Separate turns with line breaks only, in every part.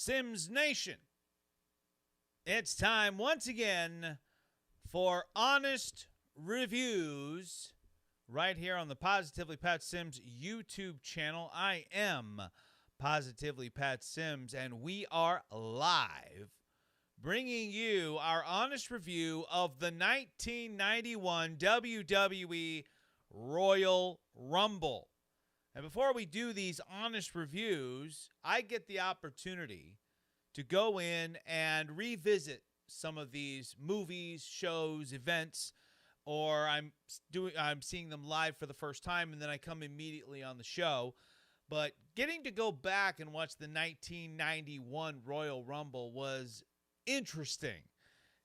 Sims Nation. It's time once again for Honest Reviews right here on the Positively Pat Sims YouTube channel. I am Positively Pat Sims, and we are live bringing you our honest review of the 1991 WWE Royal Rumble. And before we do these honest reviews, I get the opportunity to go in and revisit some of these movies, shows, events, or I'm seeing them live for the first time, and then I come immediately on the show. But getting to go back and watch the 1991 Royal Rumble was interesting.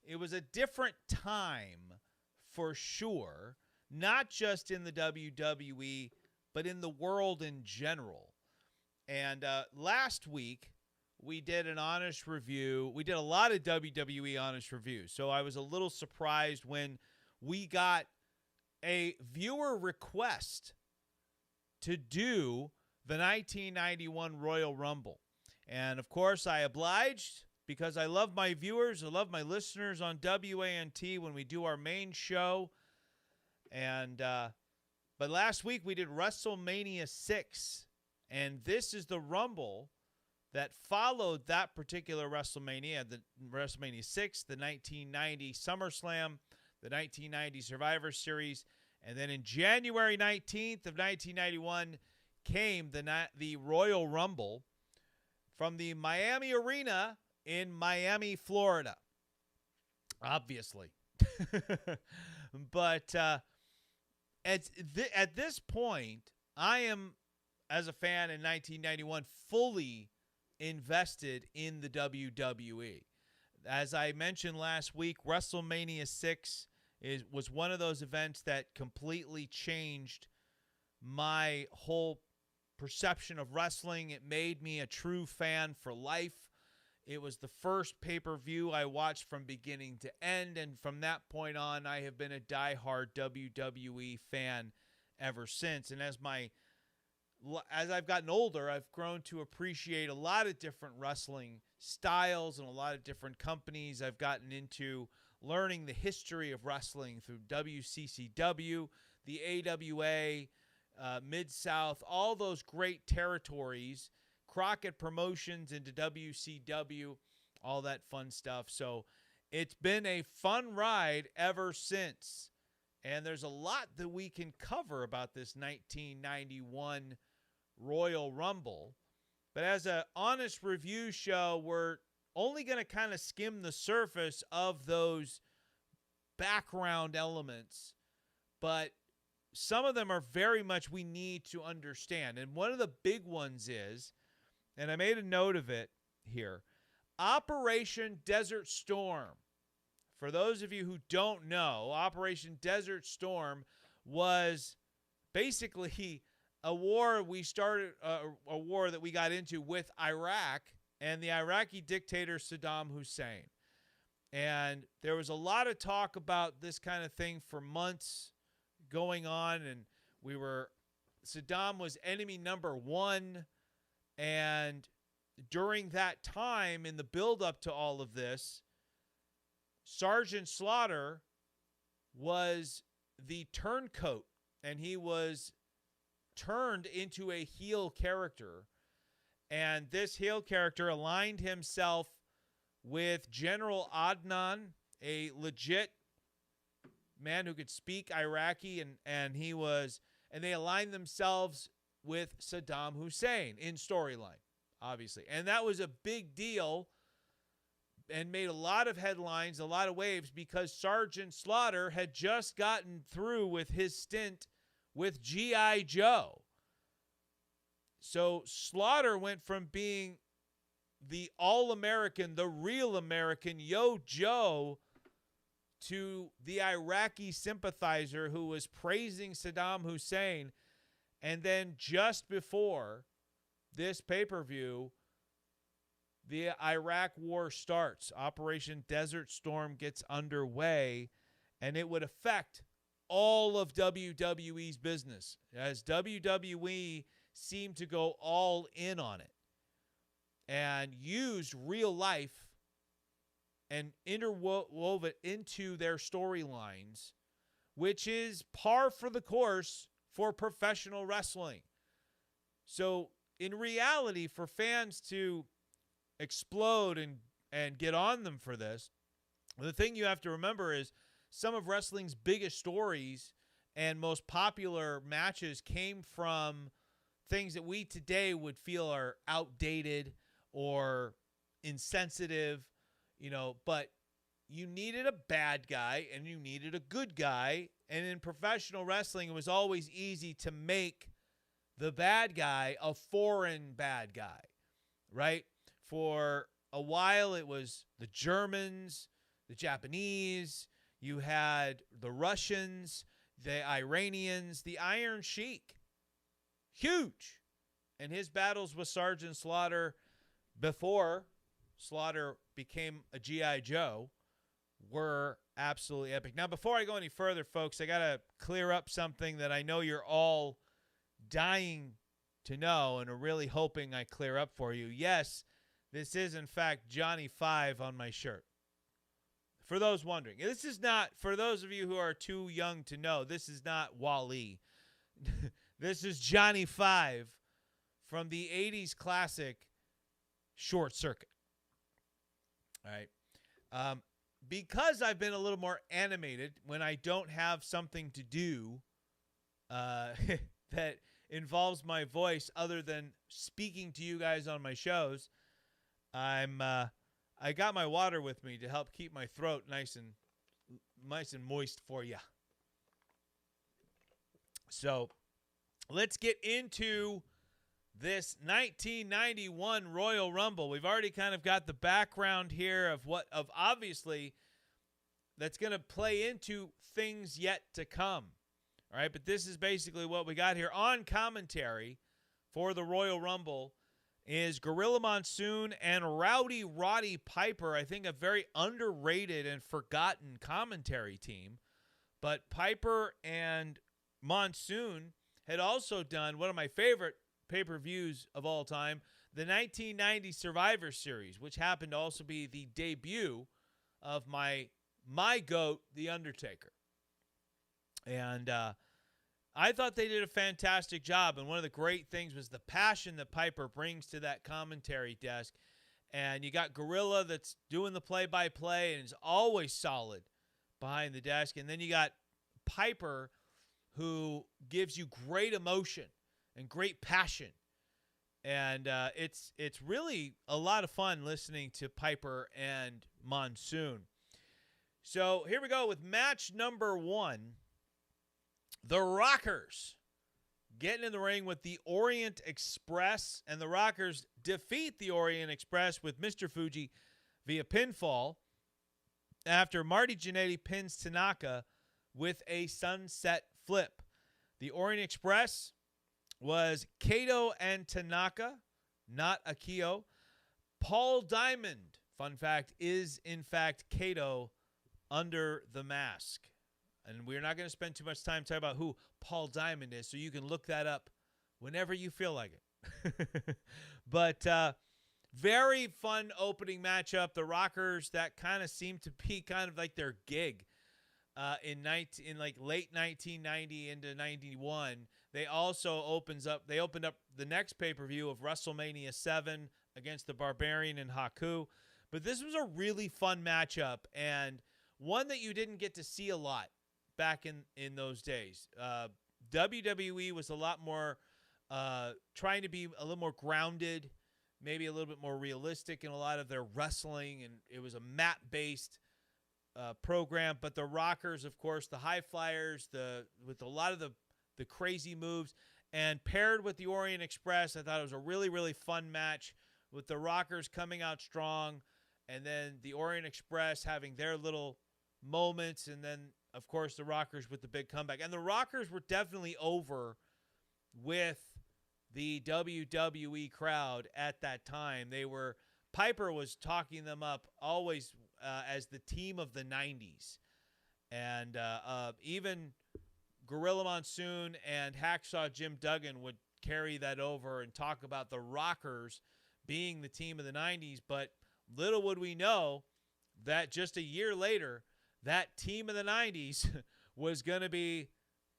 It was a different time for sure, not just in the WWE, but in the world in general. And last week, we did an honest review. We did a lot of WWE honest reviews. So I was a little surprised when we got a viewer request to do the 1991 Royal Rumble. And, of course, I obliged because I love my viewers. I love my listeners on WANT when we do our main show. And but last week we did WrestleMania 6. And this is the Rumble that followed that particular WrestleMania, the WrestleMania 6, the 1990 SummerSlam, the 1990 Survivor Series, and then in January 19th of 1991 came the Royal Rumble from the Miami Arena in Miami, Florida, obviously. But at this point, I am, as a fan in 1991, fully invested in the WWE. As I mentioned last week, WrestleMania 6 was one of those events that completely changed my whole perception of wrestling. It made me a true fan for life. It was the first pay-per-view I watched from beginning to end, and from that point on, I have been a diehard WWE fan ever since. And as I've gotten older, I've grown to appreciate a lot of different wrestling styles and a lot of different companies. I've gotten into learning the history of wrestling through WCCW, the AWA, Mid-South, all those great territories, Crockett Promotions into WCW, all that fun stuff. So it's been a fun ride ever since. And there's a lot that we can cover about this 1991 Royal Rumble. But as an honest review show, we're only going to kind of skim the surface of those background elements. But some of them are very much we need to understand. And one of the big ones is, and I made a note of it here, Operation Desert Storm. For those of you who don't know, Operation Desert Storm was basically a war a war that we got into with Iraq and the Iraqi dictator Saddam Hussein. And there was a lot of talk about this kind of thing for months going on, and Saddam was enemy number one. And during that time, in the build-up to all of this, Sgt Slaughter was the turncoat, and he was turned into a heel character. And this heel character aligned himself with General Adnan, a legit man who could speak Iraqi, and they aligned themselves with Saddam Hussein in storyline, obviously. And that was a big deal and made a lot of headlines, a lot of waves, because Sgt Slaughter had just gotten through with his stint with G.I. Joe. So Slaughter went from being the all-American, the real American, Yo Joe, to the Iraqi sympathizer who was praising Saddam Hussein. And then just before this pay-per-view, the Iraq war starts. Operation Desert Storm gets underway, and it would affect all of WWE's business, as WWE seemed to go all in on it. and used real life and interwove it into their storylines, which is par for the course for professional wrestling. So in reality, for fans to explode and get on them for this, the thing you have to remember is some of wrestling's biggest stories and most popular matches came from things that we today would feel are outdated or insensitive, but you needed a bad guy and you needed a good guy. And in professional wrestling, it was always easy to make the bad guy a foreign bad guy, right? For a while, it was the Germans, the Japanese, you had the Russians, the Iranians, the Iron Sheik. Huge. And his battles with Sgt Slaughter before Slaughter became a G.I. Joe were absolutely epic. Now, before I go any further, folks, I got to clear up something that I know you're all dying to know and are really hoping I clear up for you. Yes, this is, in fact, Johnny 5 on my shirt. For those wondering, this is not, for those of you who are too young to know, this is not Wall-E. This is Johnny 5 from the 80s classic Short Circuit. All right. Because I've been a little more animated when I don't have something to do that involves my voice other than speaking to you guys on my shows, I got my water with me to help keep my throat nice and moist for you. So let's get into this 1991 Royal Rumble. We've already kind of got the background here of obviously that's going to play into things yet to come. All right, but this is basically what we got here on commentary for the Royal Rumble is Gorilla Monsoon and Rowdy Roddy Piper. I think a very underrated and forgotten commentary team. But Piper and Monsoon had also done one of my favorite pay-per-views of all time, the 1990 Survivor Series, which happened to also be the debut of my GOAT, The Undertaker. And I thought they did a fantastic job, and one of the great things was the passion that Piper brings to that commentary desk. And you got Gorilla that's doing the play-by-play and is always solid behind the desk. And then you got Piper, who gives you great emotion and great passion. And it's really a lot of fun listening to Piper and Monsoon. So here we go with match number 1. The Rockers getting in the ring with the Orient Express, and the Rockers defeat the Orient Express with Mr. Fuji via pinfall after Marty Jannetty pins Tanaka with a sunset flip. The Orient Express was Kato and Tanaka, not Akio. Paul Diamond, fun fact, is in fact Kato under the mask. And we're not going to spend too much time talking about who Paul Diamond is, so you can look that up whenever you feel like it. But very fun opening matchup. The Rockers, that kind of seemed to be kind of like their gig in like late 1990 into 91. They also opened up the next pay-per-view of WrestleMania 7 against the Barbarian and Haku. But this was a really fun matchup, and one that you didn't get to see a lot back in those days. WWE was a lot more trying to be a little more grounded, maybe a little bit more realistic in a lot of their wrestling, and it was a mat-based program. But the Rockers, of course, the high flyers, with a lot of the crazy moves, and paired with the Orient Express, I thought it was a really, really fun match with the Rockers coming out strong, and then the Orient Express having their little moments, and then of course the Rockers with the big comeback. And the Rockers were definitely over with the WWE crowd at that time. Piper was talking them up always as the team of the 90s. And even Gorilla Monsoon and Hacksaw Jim Duggan would carry that over and talk about the Rockers being the team of the 90s, but little would we know that just a year later, that team of the 90s was going to be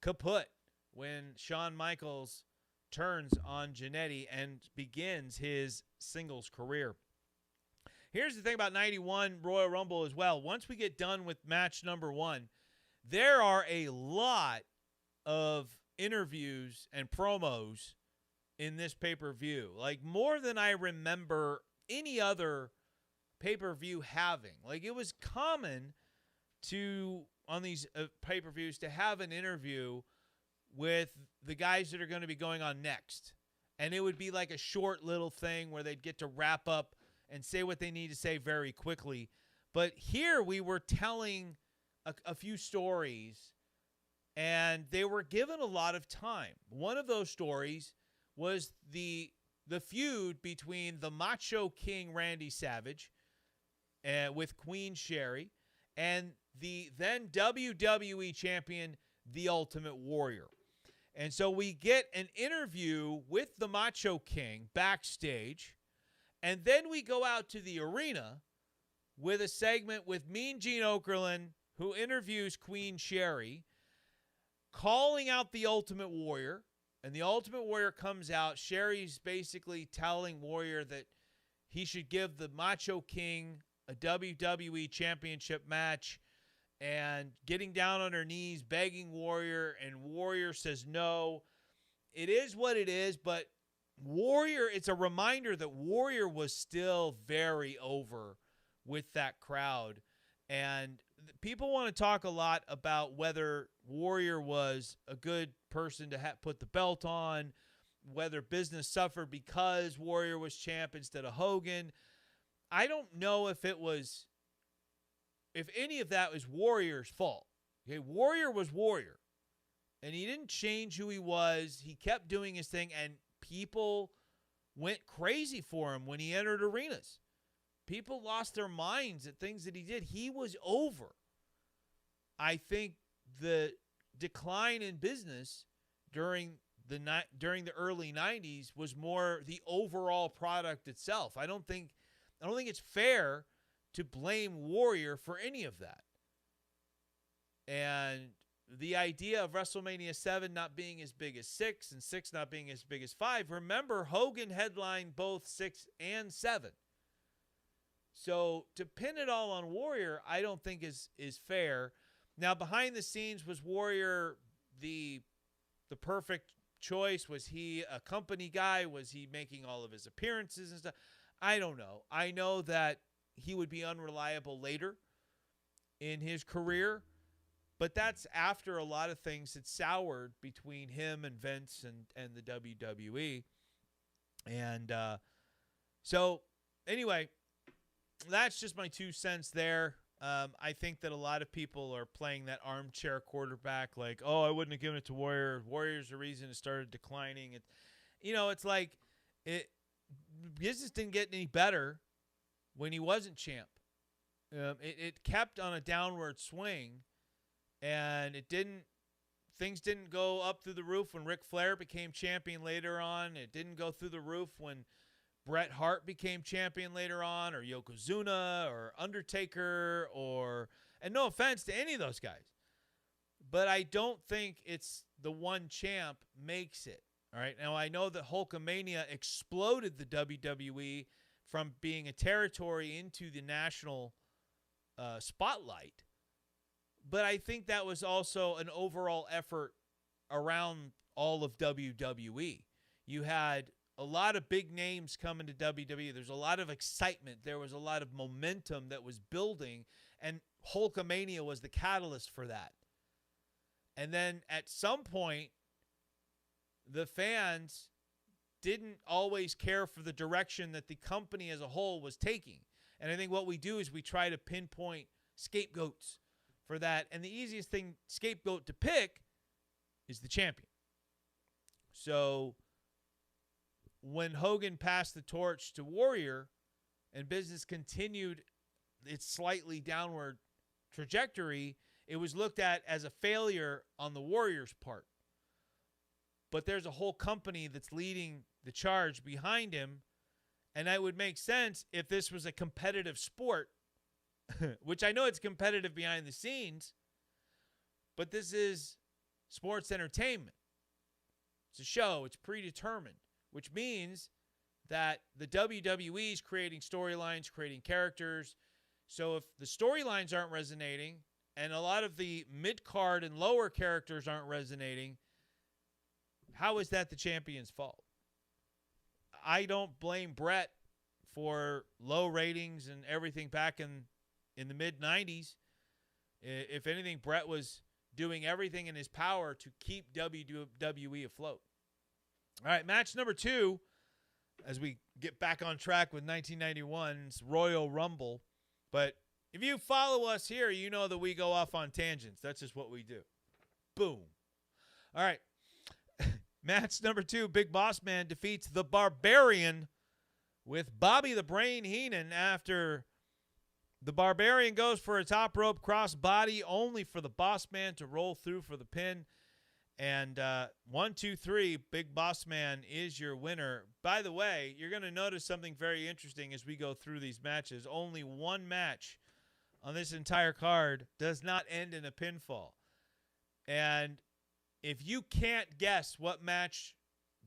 kaput when Shawn Michaels turns on Jannetty and begins his singles career. Here's the thing about 91 Royal Rumble as well. Once we get done with match number 1, there are a lot of interviews and promos in this pay-per-view. Like, more than I remember any other pay-per-view having. Like, it was common to, on these pay-per-views, to have an interview with the guys that are going to be going on next. And it would be like a short little thing where they'd get to wrap up and say what they need to say very quickly. But here we were telling a few stories, and they were given a lot of time. One of those stories was the feud between the Macho King Randy Savage with Queen Sherry and the then WWE Champion, the Ultimate Warrior. And so we get an interview with the Macho King backstage, and then we go out to the arena with a segment with Mean Gene Okerlund, who interviews Queen Sherry, calling out the Ultimate Warrior. And the Ultimate Warrior comes out. Sherry's basically telling Warrior that he should give the Macho King a WWE Championship match, and getting down on her knees, begging Warrior, and Warrior says no. It is what it is, but Warrior, it's a reminder that Warrior was still very over with that crowd. And people want to talk a lot about whether Warrior was a good person to put the belt on, whether business suffered because Warrior was champ instead of Hogan. I don't know if any of that was Warrior's fault. Okay, Warrior was Warrior, and he didn't change who he was. He kept doing his thing, and people went crazy for him when he entered arenas. People lost their minds at things that he did. He was over. I think the decline in business during the early 90s was more the overall product itself. I don't think it's fair to blame Warrior for any of that. And the idea of WrestleMania 7 not being as big as 6 and 6 not being as big as 5, remember, Hogan headlined both 6 and 7. So to pin it all on Warrior, I don't think is fair. Now, behind the scenes, was Warrior the perfect choice? Was he a company guy? Was he making all of his appearances and stuff? I don't know. I know that he would be unreliable later in his career, but that's after a lot of things had soured between him and Vince and the WWE. And so anyway, that's just my 2 cents there. I think that a lot of people are playing that armchair quarterback, like, oh, I wouldn't have given it to Warrior. Warrior's the reason it started declining. It's like business didn't get any better when he wasn't champ. It kept on a downward swing, and things didn't go up through the roof when Ric Flair became champion later on. It didn't go through the roof when Bret Hart became champion later on, or Yokozuna, or Undertaker, and no offense to any of those guys, but I don't think it's the one champ makes it. All right. Now, I know that Hulkamania exploded the WWE from being a territory into the national spotlight, but I think that was also an overall effort around all of WWE. You had a lot of big names coming to WWE. There's a lot of excitement. There was a lot of momentum that was building, and Hulkamania was the catalyst for that. And then at some point, the fans didn't always care for the direction that the company as a whole was taking. And I think what we do is we try to pinpoint scapegoats for that. And the easiest scapegoat to pick is the champion. So when Hogan passed the torch to Warrior and business continued its slightly downward trajectory, it was looked at as a failure on the Warrior's part. But there's a whole company that's leading the charge behind him, And that would make sense if this was a competitive sport, which I know it's competitive behind the scenes, but this is sports entertainment. It's a show. It's predetermined, which means that the WWE is creating storylines, creating characters. So if the storylines aren't resonating and a lot of the mid-card and lower characters aren't resonating, how is that the champion's fault? I don't blame Brett for low ratings and everything back in the mid-90s. If anything, Brett was doing everything in his power to keep WWE afloat. All right, match number 2, as we get back on track with 1991's Royal Rumble. But if you follow us here, you know that we go off on tangents. That's just what we do. Boom. All right. Match number 2, Big Boss Man defeats the Barbarian with Bobby the Brain Heenan after the Barbarian goes for a top rope cross body, only for the Boss Man to roll through for the pin. And 1, 2, 3, Big Boss Man is your winner. By the way, you're going to notice something very interesting as we go through these matches. Only one match on this entire card does not end in a pinfall. And if you can't guess what match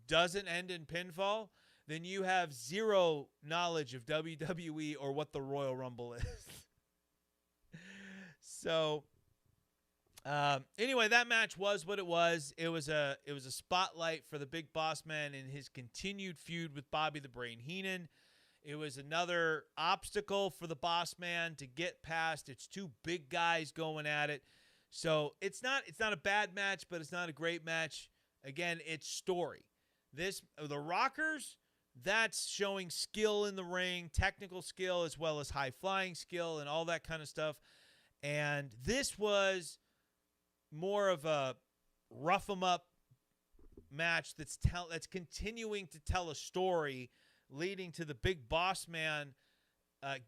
doesn't end in pinfall, then you have zero knowledge of WWE or what the Royal Rumble is. So, anyway, that match was what it was. It was a spotlight for the Big Boss Man and his continued feud with Bobby the Brain Heenan. It was another obstacle for the Boss Man to get past. It's two big guys going at it. So it's not a bad match, but it's not a great match. Again, it's story. The Rockers, that's showing skill in the ring, technical skill as well as high flying skill and all that kind of stuff. And this was more of a rough 'em up match that's continuing to tell a story leading to the Big Boss Man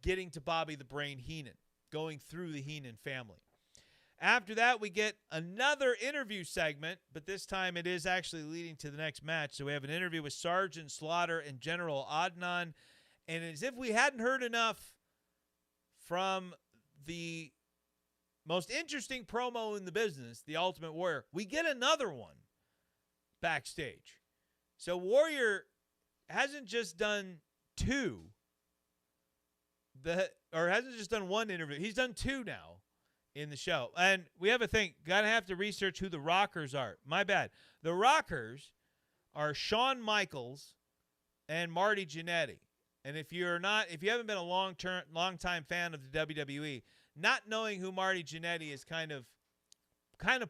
getting to Bobby the Brain Heenan, going through the Heenan family. After that, we get another interview segment, but this time it is actually leading to the next match. So we have an interview with Sgt Slaughter and General Adnan. And as if we hadn't heard enough from the most interesting promo in the business, the Ultimate Warrior, we get another one backstage. So Warrior hasn't just done hasn't just done one interview. He's done 2 now in the show. And we have a thing. Gotta have to research who the Rockers are. My bad. The Rockers are Shawn Michaels and Marty Jannetty. And if you haven't been a long-time fan of the WWE, not knowing who Marty Jannetty is kind of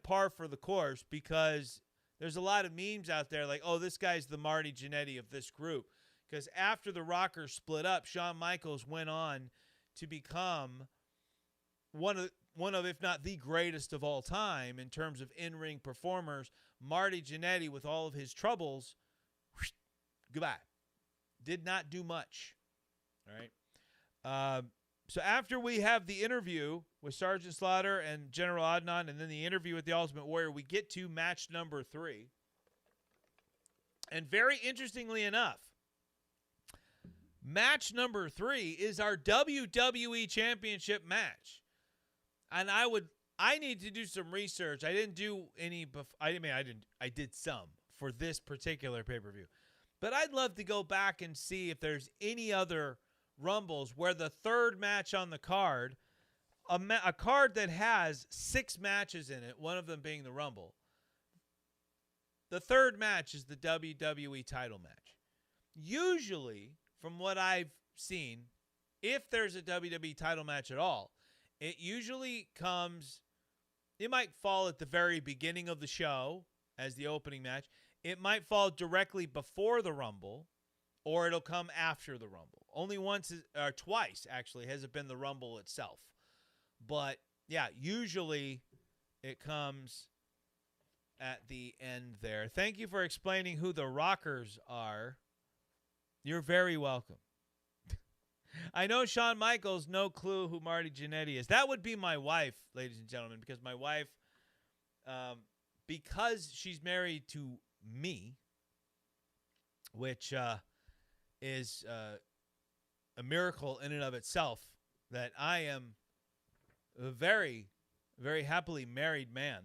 par for the course, because there's a lot of memes out there like, oh, this guy's the Marty Jannetty of this group. Because after the Rockers split up, Shawn Michaels went on to become one of, if not the greatest of all time in terms of in-ring performers. Marty Jannetty, with all of his troubles, goodbye. Did not do much. All right. So after we have the interview with Sgt Slaughter and General Adnan, and then the interview with the Ultimate Warrior, we get to match number 3. And very interestingly enough, match number 3 is our WWE Championship match. And I need to do some research. I didn't do any. I did some for this particular pay-per-view, but I'd love to go back and see if there's any other Rumbles where the third match on the card, a card that has 6 matches in it, one of them being the Rumble. The third match is the WWE title match. Usually, from what I've seen, if there's a WWE title match at all, it usually comes, it might fall at the very beginning of the show as the opening match. It might fall directly before the Rumble, or it'll come after the Rumble. Only once or twice, actually, has it been the Rumble itself. But, yeah, usually it comes at the end there. Thank you for explaining who the Rockers are. You're very welcome. I know Shawn Michaels, no clue who Marty Jannetty is. That would be my wife, ladies and gentlemen, because my wife, because she's married to me, which is a miracle in and of itself that I am a very, very happily married man.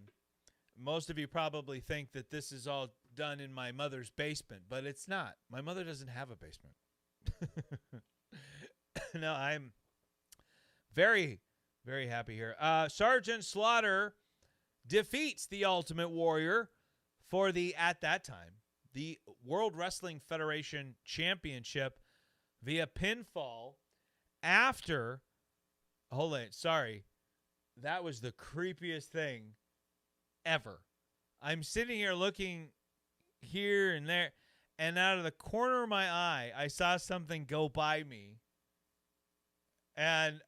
Most of you probably think that this is all done in my mother's basement, but it's not. My mother doesn't have a basement. No, I'm very, very happy here. Sgt Slaughter defeats the Ultimate Warrior for the, at that time, the World Wrestling Federation Championship via pinfall after, hold on, sorry, that was the creepiest thing ever. I'm sitting here looking here and there, and out of the corner of my eye, I saw something go by me. And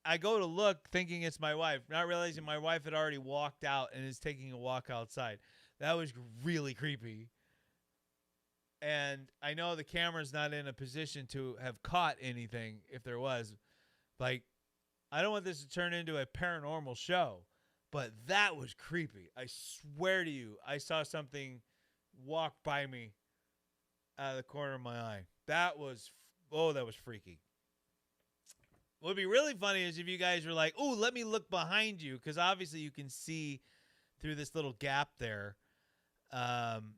I go to look thinking it's my wife, not realizing my wife had already walked out and is taking a walk outside. That was really creepy. And I know the camera's not in a position to have caught anything if there was. Like, I don't want this to turn into a paranormal show, but that was creepy. I swear to you, I saw something walk by me out of the corner of my eye. That was freaky. What would be really funny is if you guys were like, "Ooh, let me look behind you," because obviously you can see through this little gap there. And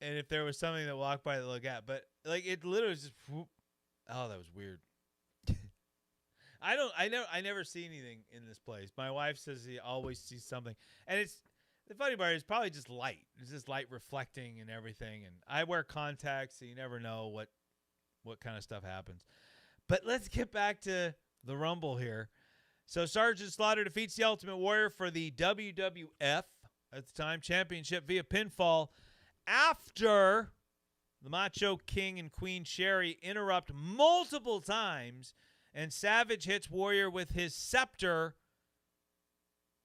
if there was something that walked by the little gap, but like it literally just, whoop. Oh, that was weird. I never see anything in this place. My wife says he always sees something, and it's the funny part is probably just light. It's just light reflecting and everything. And I wear contacts, so you never know what kind of stuff happens. But let's get back to the Rumble here. So Sgt Slaughter defeats the Ultimate Warrior for the WWF at the time championship via pinfall after the Macho King and Queen Sherry interrupt multiple times, and Savage hits Warrior with his scepter,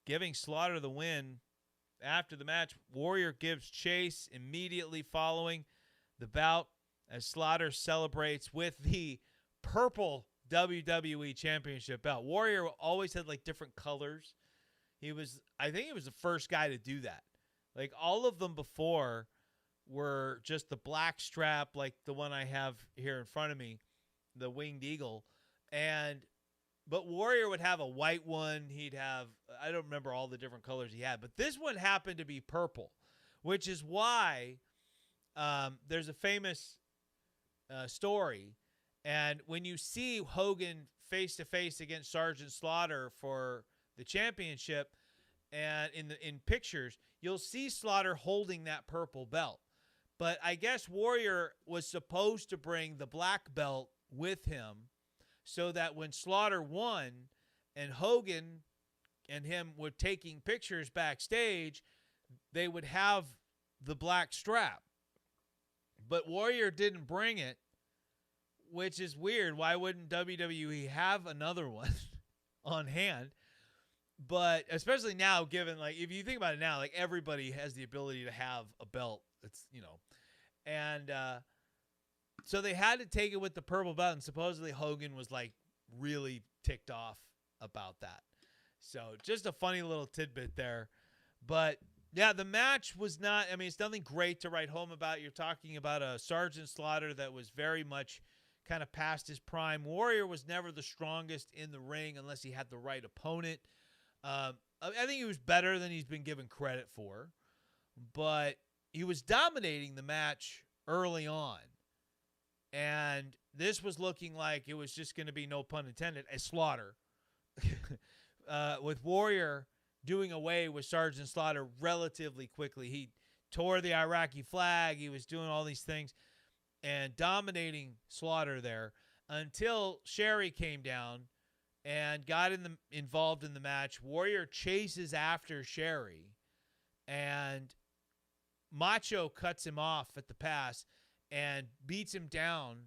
giving Slaughter the win. After the match, Warrior gives chase immediately following the bout as Slaughter celebrates with the purple WWE Championship belt. Warrior always had like different colors. I think he was the first guy to do that. Like all of them before were just the black strap, like the one I have here in front of me, the Winged Eagle. But Warrior would have a white one. He'd have, I don't remember all the different colors he had, but this one happened to be purple, which is why there's a famous story. And when you see Hogan face-to-face against Sgt Slaughter for the championship, and in pictures, you'll see Slaughter holding that purple belt. But I guess Warrior was supposed to bring the black belt with him so that when Slaughter won and Hogan and him were taking pictures backstage, they would have the black strap. But Warrior didn't bring it, which is weird. Why wouldn't WWE have another one on hand? But especially now, given, like, if you think about it now, like, everybody has the ability to have a belt. It's, and so they had to take it with the purple belt, and supposedly Hogan was, like, really ticked off about that. So just a funny little tidbit there. But, yeah, the match was not, I mean, it's nothing great to write home about. You're talking about a Sgt Slaughter that was very much kind of past his prime. Warrior was never the strongest in the ring unless he had the right opponent. I think he was better than he's been given credit for, but he was dominating the match early on. And this was looking like it was just going to be, no pun intended, a slaughter. With Warrior doing away with Sgt Slaughter relatively quickly. He tore the Iraqi flag. He was doing all these things and dominating Slaughter there until Sherry came down and got involved in the match. Warrior chases after Sherry, and Macho cuts him off at the pass and beats him down,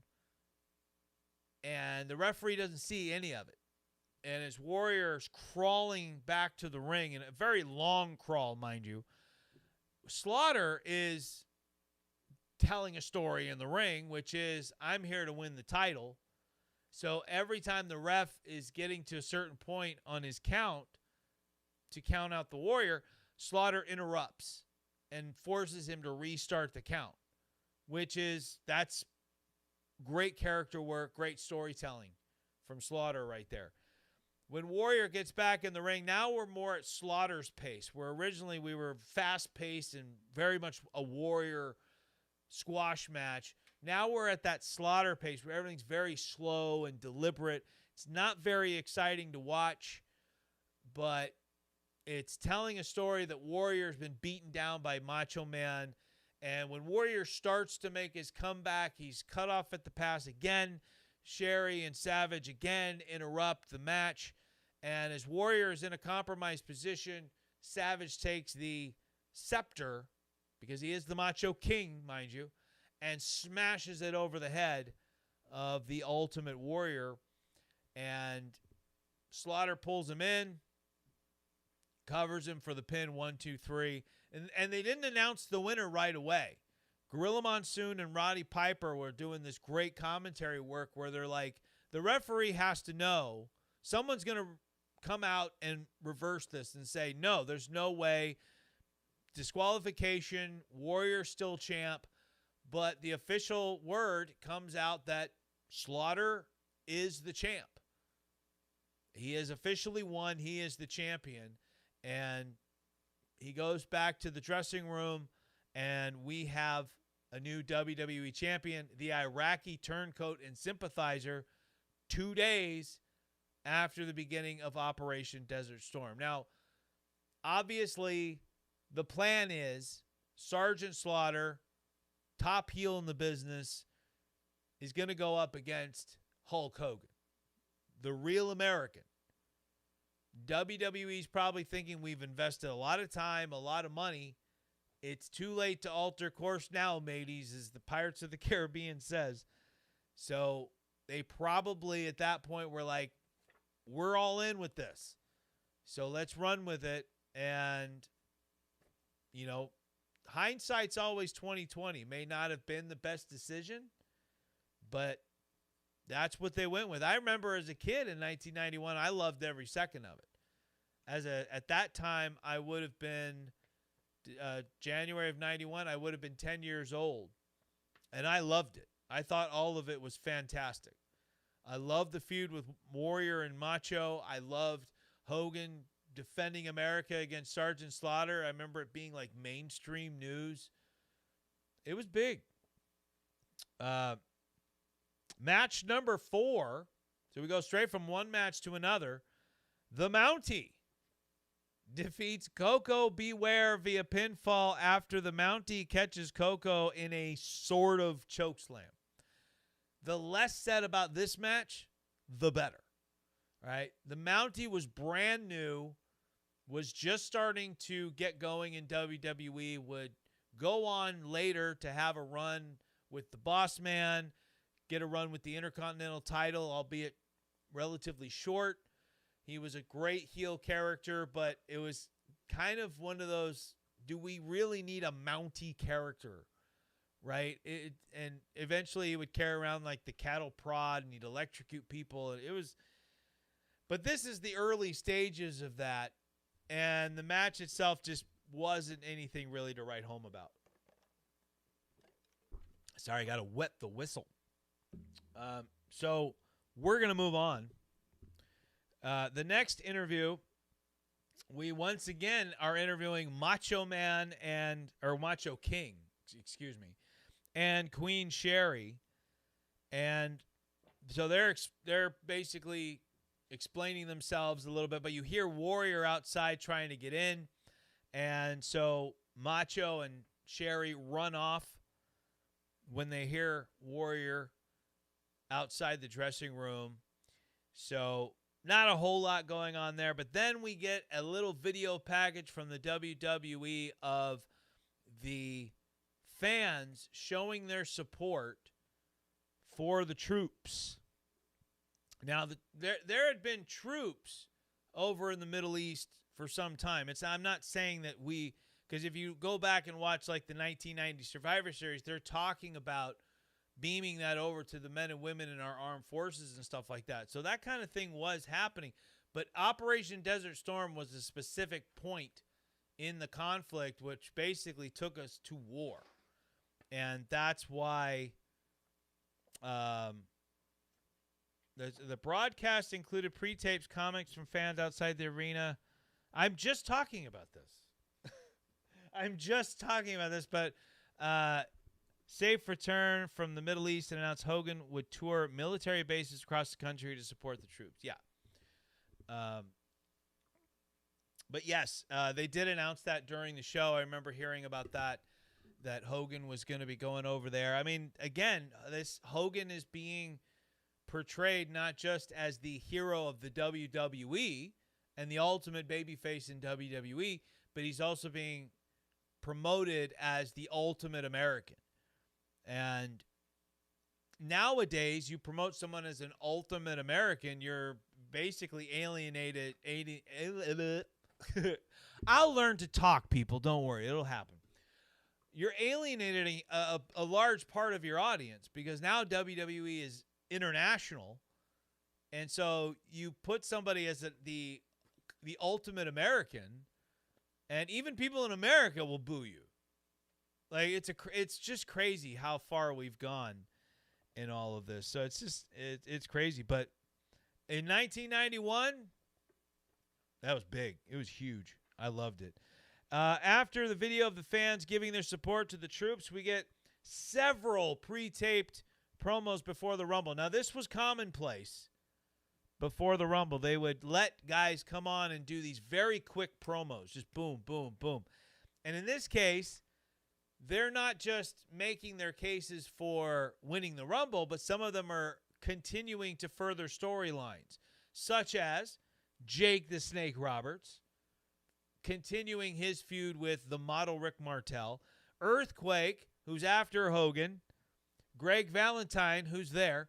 and the referee doesn't see any of it. And as Warrior's crawling back to the ring, and a very long crawl, mind you, Slaughter is telling a story in the ring, which is, I'm here to win the title. So every time the ref is getting to a certain point on his count to count out the Warrior, Slaughter interrupts and forces him to restart the count, which is, that's great character work, great storytelling from Slaughter right there. When Warrior gets back in the ring, now we're more at Slaughter's pace, where originally we were fast-paced and very much a Warrior squash match. Now we're at that Slaughter pace where everything's very slow and deliberate. It's not very exciting to watch, but it's telling a story that Warrior's been beaten down by Macho Man. And when Warrior starts to make his comeback, he's cut off at the pass again. Sherry and Savage again interrupt the match. And as Warrior is in a compromised position, Savage takes the scepter, because he is the Macho King, mind you, and smashes it over the head of the Ultimate Warrior. And Slaughter pulls him in, covers him for the pin, 1, 2, 3. And they didn't announce the winner right away. Gorilla Monsoon and Roddy Piper were doing this great commentary work where they're like, the referee has to know, someone's going to come out and reverse this and say, no, there's no way, disqualification, Warrior still champ. But the official word comes out that Slaughter is the champ. He has officially won. He is the champion. And he goes back to the dressing room, and we have a new WWE champion, the Iraqi turncoat and sympathizer, 2 days after the beginning of Operation Desert Storm. Now, obviously, the plan is Sgt Slaughter, top heel in the business, is going to go up against Hulk Hogan, the real American. WWE's probably thinking we've invested a lot of time, a lot of money. It's too late to alter course now, mateys, as the Pirates of the Caribbean says. So they probably at that point were like, we're all in with this. So let's run with it. And, you know, hindsight's always 20/20. May not have been the best decision, but that's what they went with. I remember as a kid in 1991, I loved every second of it. At that time, I would have been January of 91. I would have been 10 years old, and I loved it. I thought all of it was fantastic. I loved the feud with Warrior and Macho. I loved Hogan defending America against Sgt Slaughter. I remember it being like mainstream news. It was big. Match number 4. So we go straight from one match to another. The Mountie defeats Coco Beware via pinfall after the Mountie catches Coco in a sort of chokeslam. The less said about this match, the better. Right? The Mountie was brand new, was just starting to get going in WWE, would go on later to have a run with the Boss Man, get a run with the Intercontinental title, albeit relatively short. He was a great heel character, but it was kind of one of those, do we really need a Mountie character? Right? And eventually he would carry around like the cattle prod and he'd electrocute people. It was, but this is the early stages of that. And the match itself just wasn't anything really to write home about. Sorry, I got to wet the whistle. So we're going to move on. The next interview, we once again are interviewing Macho Man or Macho King, excuse me, and Queen Sherry. And so they're basically explaining themselves a little bit, but you hear Warrior outside trying to get in. And so Macho and Sherry run off when they hear Warrior outside the dressing room. So not a whole lot going on there, but then we get a little video package from the WWE of the fans showing their support for the troops. Now, there had been troops over in the Middle East for some time. I'm not saying that because if you go back and watch like the 1990 Survivor Series, they're talking about beaming that over to the men and women in our armed forces and stuff like that. So that kind of thing was happening. But Operation Desert Storm was a specific point in the conflict, which basically took us to war. And that's why The broadcast included pre-taped comments from fans outside the arena. I'm just talking about this. But safe return from the Middle East and announced Hogan would tour military bases across the country to support the troops. Yeah. But yes, they did announce that during the show. I remember hearing about that Hogan was going to be going over there. I mean, again, this Hogan is being portrayed not just as the hero of the WWE and the ultimate babyface in WWE, but he's also being promoted as the ultimate American. And nowadays, you promote someone as an ultimate American, you're basically alienated. I'll learn to talk, people. Don't worry. It'll happen. You're alienating a large part of your audience because now WWE is international. And so you put somebody as the ultimate American, and even people in America will boo you. Like it's just crazy how far we've gone in all of this. So it's crazy. But in 1991, that was big. It was huge. I loved it. After the video of the fans giving their support to the troops, we get several pre-taped promos before the Rumble. Now, this was commonplace before the Rumble. They would let guys come on and do these very quick promos. Just boom, boom, boom. And in this case, they're not just making their cases for winning the Rumble, but some of them are continuing to further storylines, such as Jake the Snake Roberts, continuing his feud with the model Rick Martel, Earthquake, who's after Hogan, Greg Valentine, who's there,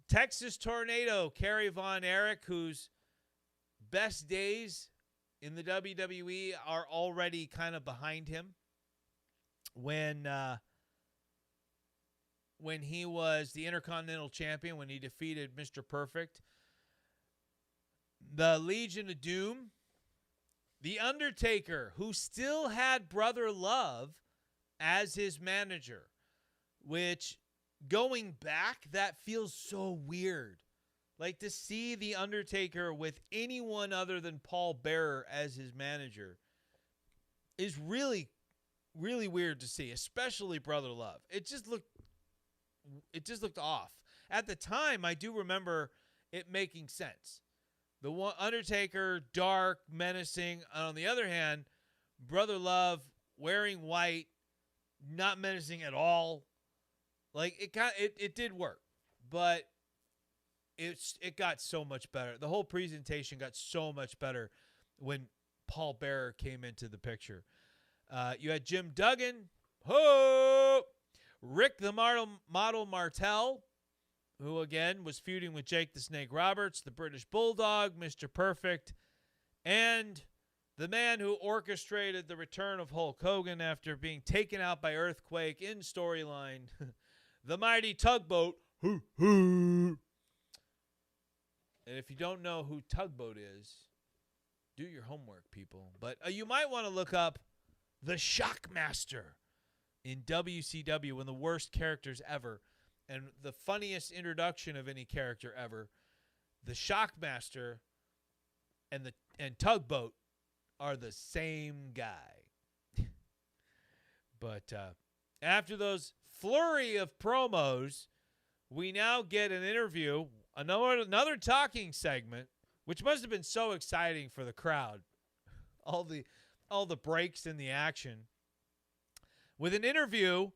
Texas Tornado, Kerry Von Erich, whose best days in the WWE are already kind of behind him. When he was the Intercontinental Champion, when he defeated Mr. Perfect. The Legion of Doom. The Undertaker, who still had Brother Love as his manager, which, going back, that feels so weird. Like, to see The Undertaker with anyone other than Paul Bearer as his manager is really, really weird to see, especially Brother Love. It just looked off. At the time, I do remember it making sense. The one Undertaker, dark, menacing. And on the other hand, Brother Love wearing white, not menacing at all. Like it did work, but it got so much better. The whole presentation got so much better when Paul Bearer came into the picture. You had Jim Duggan, Rick the Model Martel, who, again, was feuding with Jake the Snake Roberts, the British Bulldog, Mr. Perfect, and the man who orchestrated the return of Hulk Hogan after being taken out by Earthquake in storyline, the Mighty Tugboat. And if you don't know who Tugboat is, do your homework, people. But you might want to look up the Shockmaster in WCW, one of the worst characters ever. And the funniest introduction of any character ever. The Shockmaster and Tugboat are the same guy. But after those flurry of promos, we now get an interview, another talking segment, which must have been so exciting for the crowd. All the breaks in the action. With an interview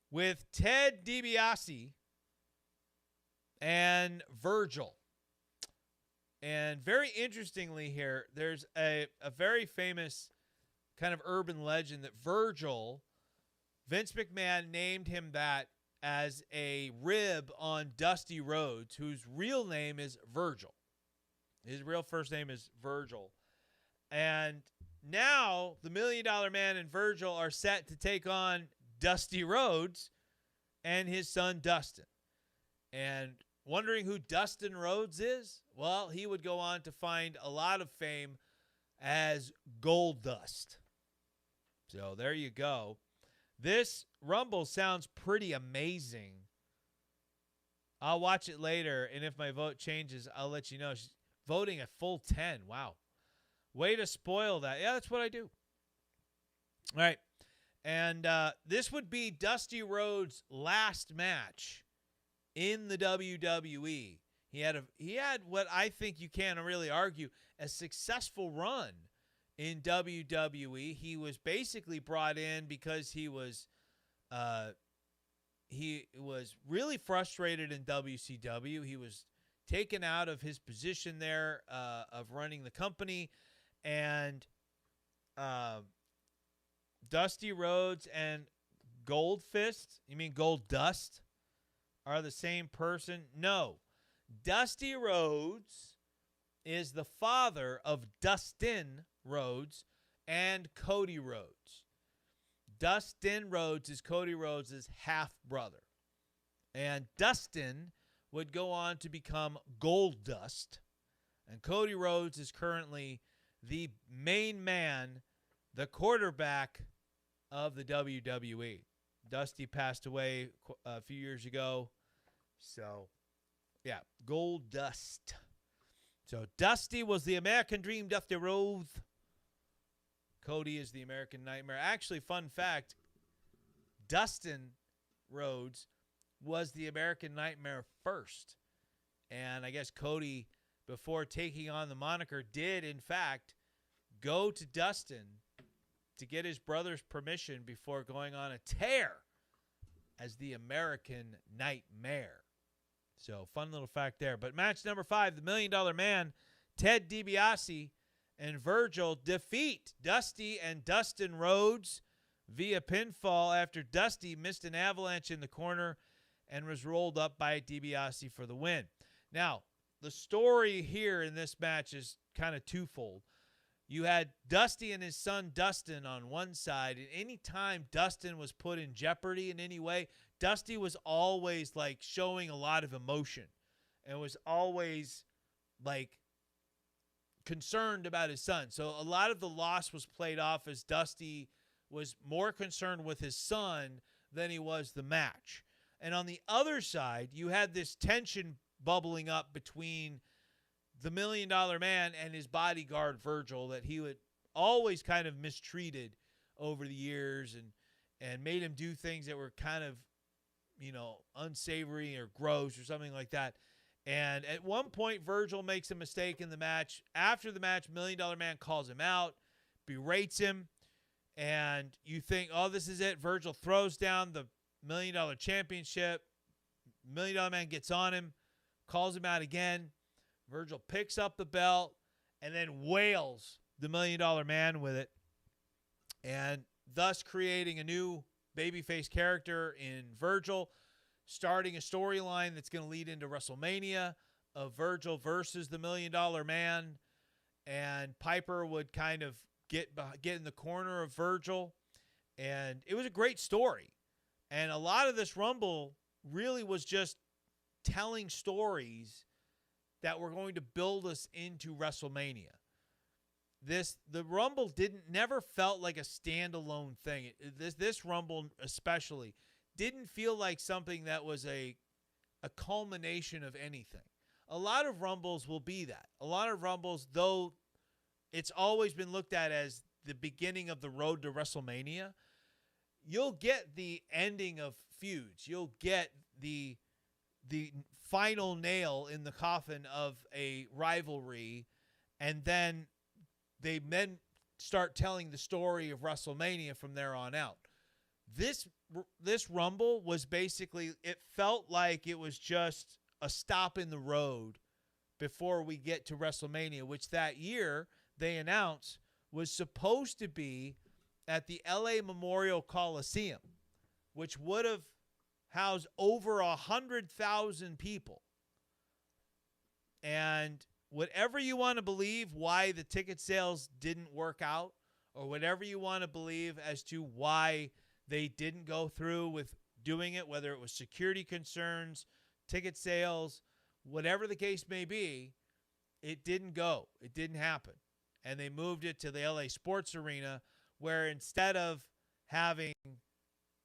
with Ted DiBiase and Virgil. And very interestingly here, there's a very famous kind of urban legend that Virgil, Vince McMahon named him that as a rib on Dusty Rhodes, whose real name is Virgil. His real first name is Virgil. And now the $1 Million Man and Virgil are set to take on Dusty Rhodes and his son Dustin. And wondering who Dustin Rhodes is? Well, he would go on to find a lot of fame as Gold Dust. So there you go. This Rumble sounds pretty amazing I'll watch it later, and if my vote changes, I'll let you know. She's voting a full 10. Wow. Way to spoil that. Yeah, that's what I do. All right. And this would be Dusty Rhodes' last match in the WWE. He had what I think you can't really argue a successful run in WWE. He was basically brought in because he was really frustrated in WCW. He was taken out of his position there of running the company, and Dusty Rhodes and Goldfist, you mean Gold Dust, are the same person? No. Dusty Rhodes is the father of Dustin Rhodes and Cody Rhodes. Dustin Rhodes is Cody Rhodes' half-brother. And Dustin would go on to become Goldust. And Cody Rhodes is currently the main man, the quarterback of the WWE. Dusty passed away a few years ago. So, yeah, Goldust. So, Dusty was the American Dream, Dusty Rhodes. Cody is the American Nightmare. Actually, fun fact, Dustin Rhodes was the American Nightmare first. And I guess Cody, before taking on the moniker, did, in fact, go to Dustin to get his brother's permission before going on a tear as the American Nightmare. So, fun little fact there. But match number 5, the $1 Million Man, Ted DiBiase and Virgil defeat Dusty and Dustin Rhodes via pinfall after Dusty missed an avalanche in the corner and was rolled up by DiBiase for the win. Now, the story here in this match is kind of twofold. You had Dusty and his son Dustin on one side, and any time Dustin was put in jeopardy in any way, Dusty was always like showing a lot of emotion and was always like concerned about his son. So a lot of the loss was played off as Dusty was more concerned with his son than he was the match. And on the other side, you had this tension bubbling up between the $1 Million Man and his bodyguard Virgil that he would always kind of mistreated over the years and made him do things that were kind of, unsavory or gross or something like that. And at one point, Virgil makes a mistake in the match. After the match, $1 Million Man calls him out, berates him, and you think, oh, this is it. Virgil throws down the $1 Million Championship. $1 Million Man gets on him, calls him out again. Virgil picks up the belt and then wails the $1 Million Man with it, and thus creating a new babyface character in Virgil, starting a storyline that's going to lead into WrestleMania of Virgil versus the $1 Million Man, and Piper would kind of get in the corner of Virgil, and it was a great story. And a lot of this Rumble really was just telling stories that were going to build us into WrestleMania. The Rumble never felt like a standalone thing. This Rumble especially didn't feel like something that was a culmination of anything. A lot of Rumbles will be that. A lot of Rumbles, though it's always been looked at as the beginning of the road to WrestleMania, you'll get the ending of feuds. You'll get the final nail in the coffin of a rivalry, and then they start telling the story of WrestleMania from there on out. This Rumble was basically, it felt like it was just a stop in the road before we get to WrestleMania, which that year they announced was supposed to be at the LA Memorial Coliseum, which would have housed over 100,000 people. And whatever you want to believe why the ticket sales didn't work out, or whatever you want to believe as to why they didn't go through with doing it, whether it was security concerns, ticket sales, whatever the case may be, it didn't go. It didn't happen. And they moved it to the LA Sports Arena, where instead of having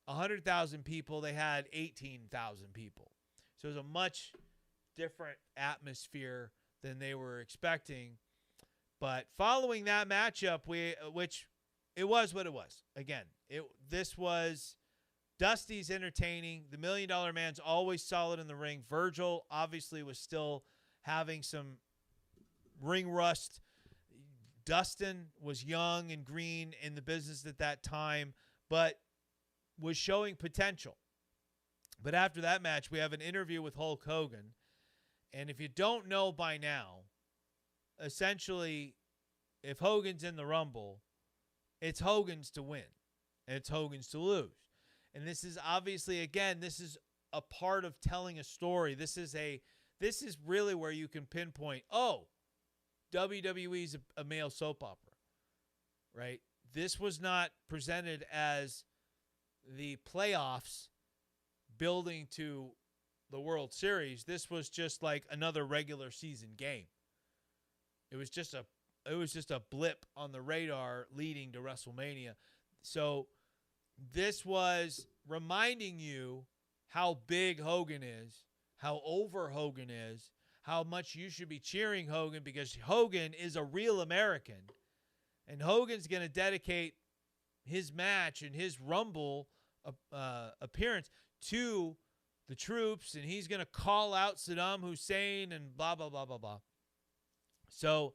100,000 people, they had 18,000 people. So it was a much different atmosphere than they were expecting. But following that matchup, which it was what it was. Again, this was Dusty's entertaining. The $1 Million Man's always solid in the ring. Virgil obviously was still having some ring rust. Dustin was young and green in the business at that time, but was showing potential. But after that match, we have an interview with Hulk Hogan. And if you don't know by now, essentially, if Hogan's in the Rumble, it's Hogan's to win. And it's Hogan's to lose. And this is obviously, again, this is a part of telling a story. This is really where you can pinpoint, oh, WWE's a male soap opera, right? This was not presented as the playoffs building to the World Series. This was just like another regular season game. It was just a blip on the radar leading to WrestleMania. So this was reminding you how big Hogan is, how over Hogan is, how much you should be cheering Hogan, because Hogan is a real American. And Hogan's going to dedicate his match and his Rumble appearance to the troops, and he's going to call out Saddam Hussein and blah, blah, blah, blah, blah. So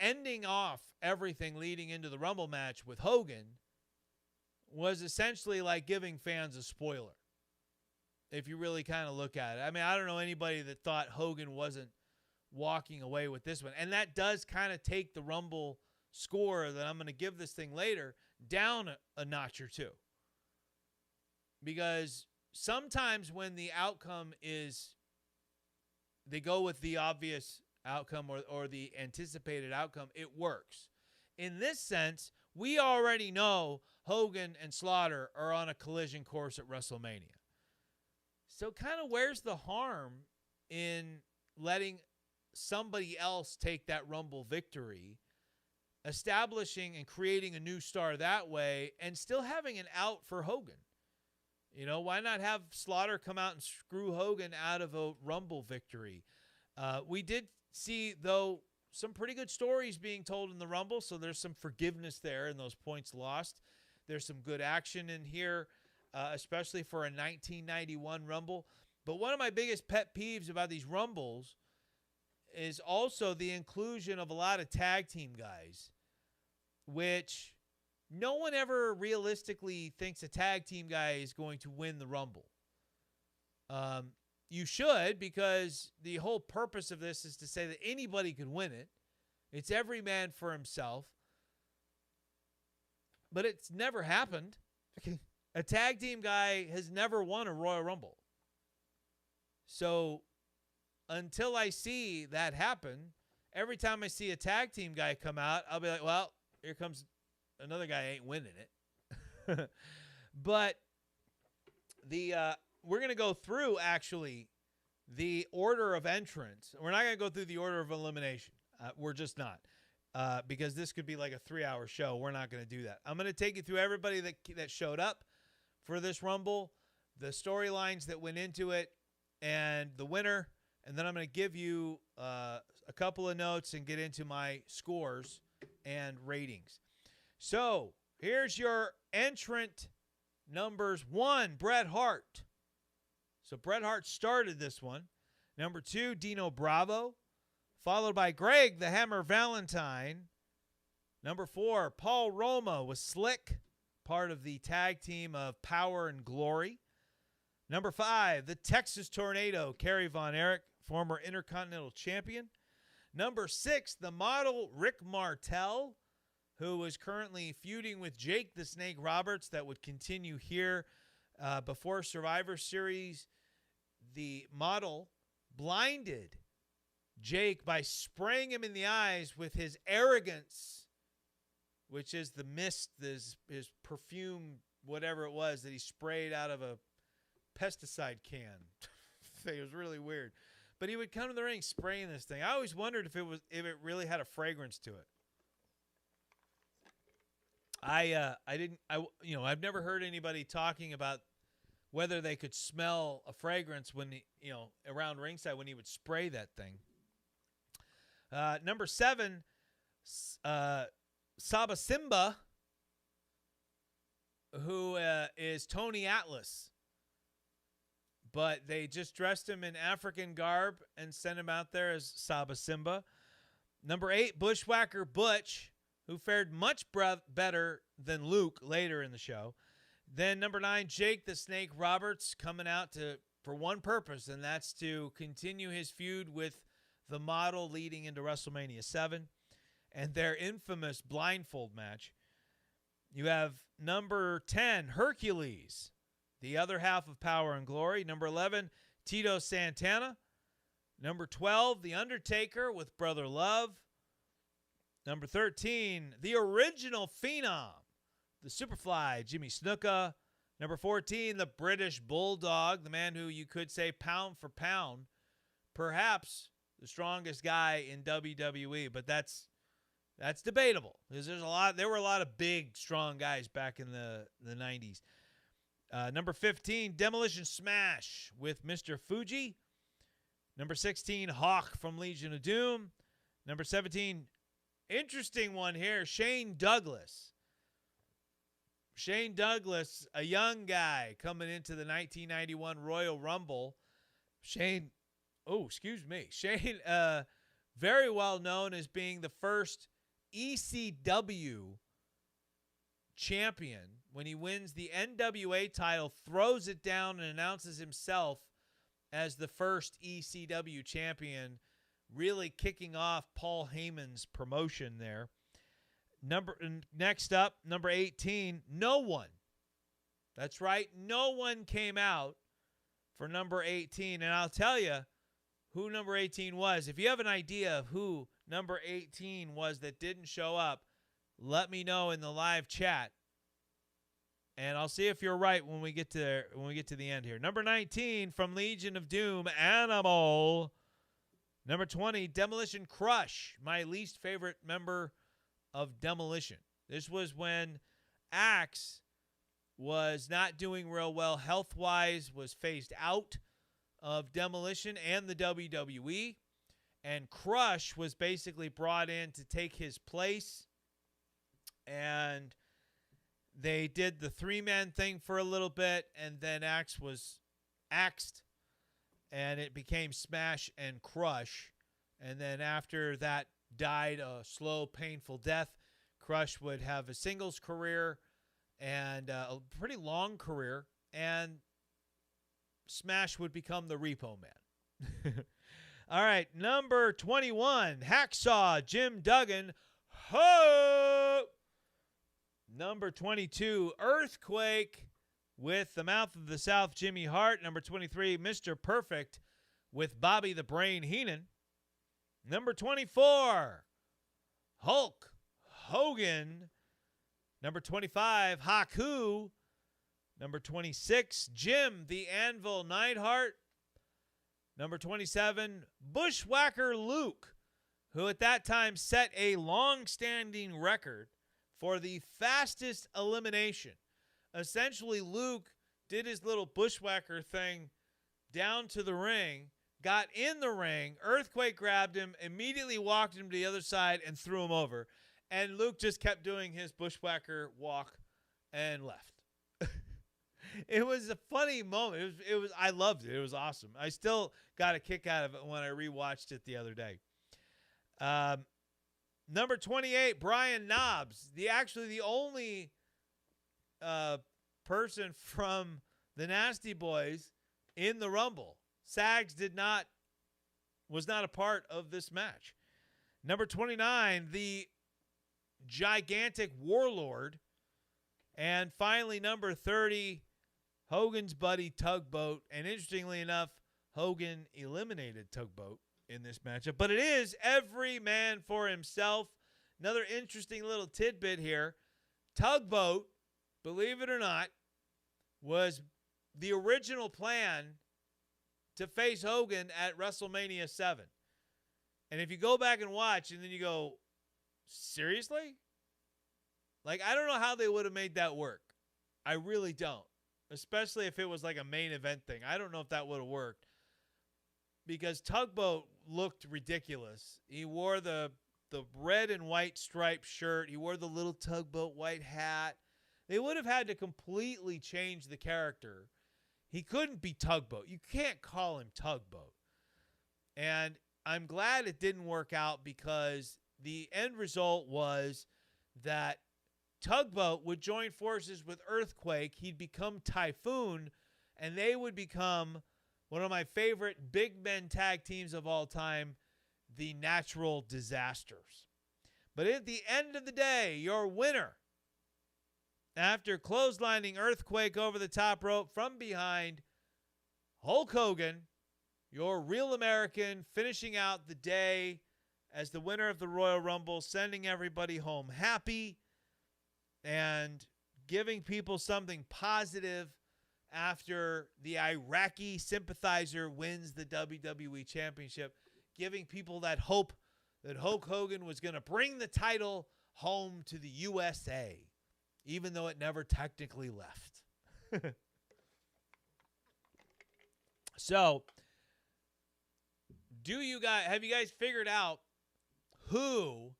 ending off everything leading into the Rumble match with Hogan was essentially like giving fans a spoiler, if you really kind of look at it. I mean, I don't know anybody that thought Hogan wasn't walking away with this one. And that does kind of take the Rumble score that I'm going to give this thing later down a notch or two. Because sometimes when the outcome is, they go with the obvious outcome or the anticipated outcome, it works. In this sense, we already know Hogan and Slaughter are on a collision course at WrestleMania. So kind of where's the harm in letting somebody else take that Rumble victory, establishing and creating a new star that way, and still having an out for Hogan? You know, why not have Slaughter come out and screw Hogan out of a Rumble victory? We did see, though, some pretty good stories being told in the Rumble, so there's some forgiveness there in those points lost. There's some good action in here, especially for a 1991 Rumble. But one of my biggest pet peeves about these Rumbles is also the inclusion of a lot of tag team guys, which no one ever realistically thinks a tag team guy is going to win the Rumble. You should, because the whole purpose of this is to say that anybody could win it. It's every man for himself. But it's never happened. A tag team guy has never won a Royal Rumble. So until I see that happen, every time I see a tag team guy come out, I'll be like, well, here comes another guy ain't winning it. But we're going to go through, actually, the order of entrance. We're not going to go through the order of elimination. We're just not. Because this could be like a 3-hour show. We're not going to do that. I'm going to take you through everybody that showed up for this Rumble, the storylines that went into it, and the winner. And then I'm going to give you a couple of notes and get into my scores and ratings. So here's your entrant numbers. 1, Bret Hart. So Bret Hart started this one. Number 2, Dino Bravo, followed by Greg the Hammer Valentine. Number 4, Paul Roma was Slick, part of the tag team of Power and Glory. Number 5, the Texas Tornado, Kerry Von Erich, former Intercontinental Champion. Number 6, the model Rick Martel, who is currently feuding with Jake the Snake Roberts. That would continue here before Survivor Series. The model blinded Jake by spraying him in the eyes with his arrogance, which is the mist, his perfume, whatever it was that he sprayed out of a pesticide can. It was really weird. But he would come to the ring spraying this thing. I always wondered if it really had a fragrance to it. I've never heard anybody talking about whether they could smell a fragrance when around ringside when he would spray that thing. Number 7, Saba Simba, who is Tony Atlas. But they just dressed him in African garb and sent him out there as Saba Simba. Number 8, Bushwhacker Butch, who fared much better than Luke later in the show. Then number 9, Jake the Snake Roberts, coming out for one purpose, and that's to continue his feud with the model leading into WrestleMania 7 and their infamous blindfold match. You have number 10, Hercules, the other half of Power and Glory. Number 11, Tito Santana. Number 12, The Undertaker with Brother Love. Number 13, the original Phenom, the Superfly, Jimmy Snuka. Number 14, the British Bulldog, the man who you could say pound for pound, perhaps the strongest guy in WWE, but that's debatable because there were a lot of big, strong guys back in the 90s. Number 15, Demolition Smash with Mr. Fuji. Number 16, Hawk from Legion of Doom. Number 17, interesting one here, Shane Douglas. Shane Douglas, a young guy coming into the 1991 Royal Rumble. Shane, very well known as being the first ECW champion. When he wins the NWA title, throws it down and announces himself as the first ECW champion, really kicking off Paul Heyman's promotion there. Next up, number 18, no one. That's right, no one came out for number 18. And I'll tell you who number 18 was. If you have an idea of who number 18 was that didn't show up, let me know in the live chat. And I'll see if you're right when we get to the end here. Number 19 from Legion of Doom, Animal. Number 20, Demolition Crush, my least favorite member of Demolition. This was when Axe was not doing real well health-wise, was phased out of Demolition and the WWE, and Crush was basically brought in to take his place, and they did the three-man thing for a little bit, and then Axe was axed, and it became Smash and Crush. And then after that died a slow, painful death, Crush would have a singles career and a pretty long career, and Smash would become the Repo Man. All right, number 21, Hacksaw Jim Duggan. Ho! Number 22, Earthquake with the Mouth of the South, Jimmy Hart. Number 23, Mr. Perfect with Bobby the Brain Heenan. Number 24, Hulk Hogan. Number 25, Haku. Number 26, Jim the Anvil Neidhart. Number 27, Bushwhacker Luke, who at that time set a long-standing record for the fastest elimination. Essentially, Luke did his little bushwhacker thing down to the ring, got in the ring, Earthquake grabbed him, immediately walked him to the other side and threw him over. And Luke just kept doing his bushwhacker walk and left. It was a funny moment. I loved it. It was awesome. I still got a kick out of it when I rewatched it the other day. Number 28, Brian Knobbs, the only person from the Nasty Boys in the Rumble. Sags was not a part of this match. Number 29, the gigantic Warlord. And finally, number 30, Hogan's buddy Tugboat. And interestingly enough, Hogan eliminated Tugboat in this matchup. But it is every man for himself. Another interesting little tidbit here. Tugboat, believe it or not, was the original plan to face Hogan at WrestleMania 7. And if you go back and watch and then you go, seriously? Like, I don't know how they would have made that work. I really don't. especially if it was like a main event thing. I don't know if that would have worked because Tugboat looked ridiculous. He wore the red and white striped shirt. He wore the little Tugboat white hat. They would have had to completely change the character. He couldn't be Tugboat. You can't call him Tugboat. And I'm glad it didn't work out because the end result was that Tugboat would join forces with Earthquake. He'd become Typhoon, and they would become one of my favorite big men tag teams of all time, the Natural Disasters. But at the end of the day, your winner, after clotheslining Earthquake over the top rope from behind, Hulk Hogan, your real American, finishing out the day as the winner of the Royal Rumble, sending everybody home happy and giving people something positive after the Iraqi sympathizer wins the WWE Championship, giving people that hope that Hulk Hogan was going to bring the title home to the USA, even though it never technically left. So, have you guys figured out who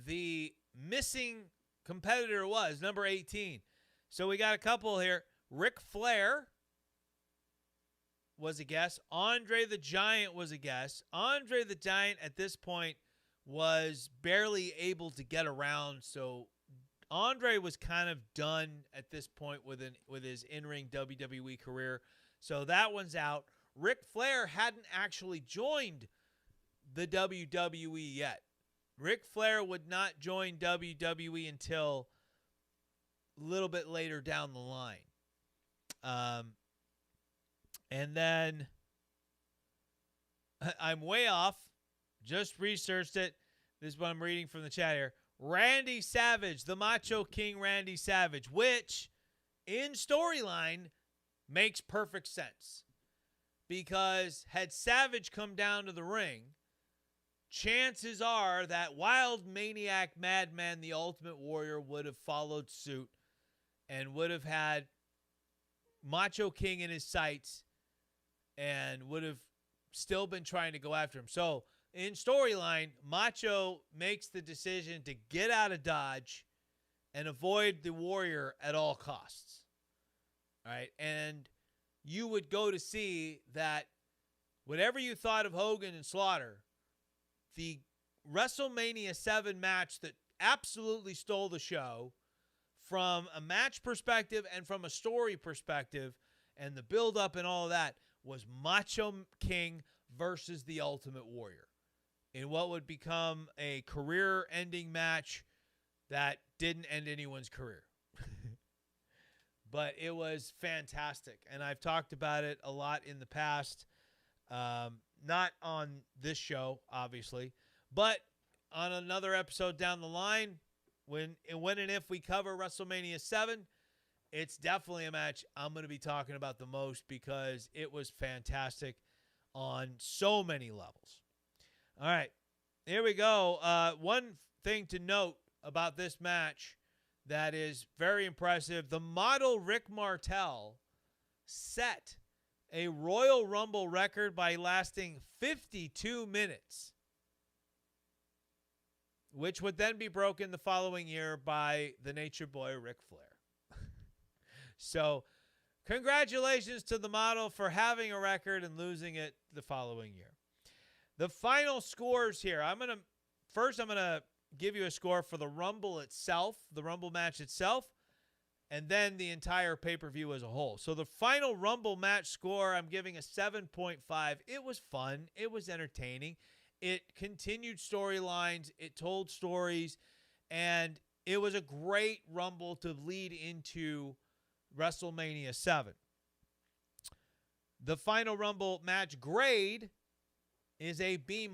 the missing competitor was, number 18? So we got a couple here. Ric Flair was a guess. Andre the Giant was a guess. Andre the Giant at this point was barely able to get around, so Andre was kind of done at this point with his in-ring WWE career. So that one's out. Ric Flair hadn't actually joined the WWE yet. Ric Flair would not join WWE until a little bit later down the line. And then I'm way off. Just researched it. This is what I'm reading from the chat here. Randy Savage, the Macho King Randy Savage, which in storyline makes perfect sense. Because had Savage come down to the ring, chances are that wild maniac madman, the Ultimate Warrior, would have followed suit and would have had Macho King in his sights and would have still been trying to go after him. So in storyline, Macho makes the decision to get out of Dodge and avoid the Warrior at all costs. All right. And you would go to see that whatever you thought of Hogan and Slaughter, the WrestleMania 7 match that absolutely stole the show from a match perspective and from a story perspective and the build-up and all of that was Macho King versus the Ultimate Warrior in what would become a career-ending match that didn't end anyone's career. But it was fantastic, and I've talked about it a lot in the past. Not on this show, obviously, but on another episode down the line, when and if we cover WrestleMania 7, it's definitely a match I'm going to be talking about the most because it was fantastic on so many levels. All right, here we go. One thing to note about this match that is very impressive, the model Rick Martel set a Royal Rumble record by lasting 52 minutes, which would then be broken the following year by the Nature Boy Ric Flair. So, congratulations to the model for having a record and losing it the following year. The final scores here. I'm going to give you a score for the Rumble itself, the Rumble match itself, and then the entire pay-per-view as a whole. So the final Rumble match score, I'm giving a 7.5. It was fun. It was entertaining. It continued storylines. It told stories. And it was a great Rumble to lead into WrestleMania 7. The final Rumble match grade is a B-.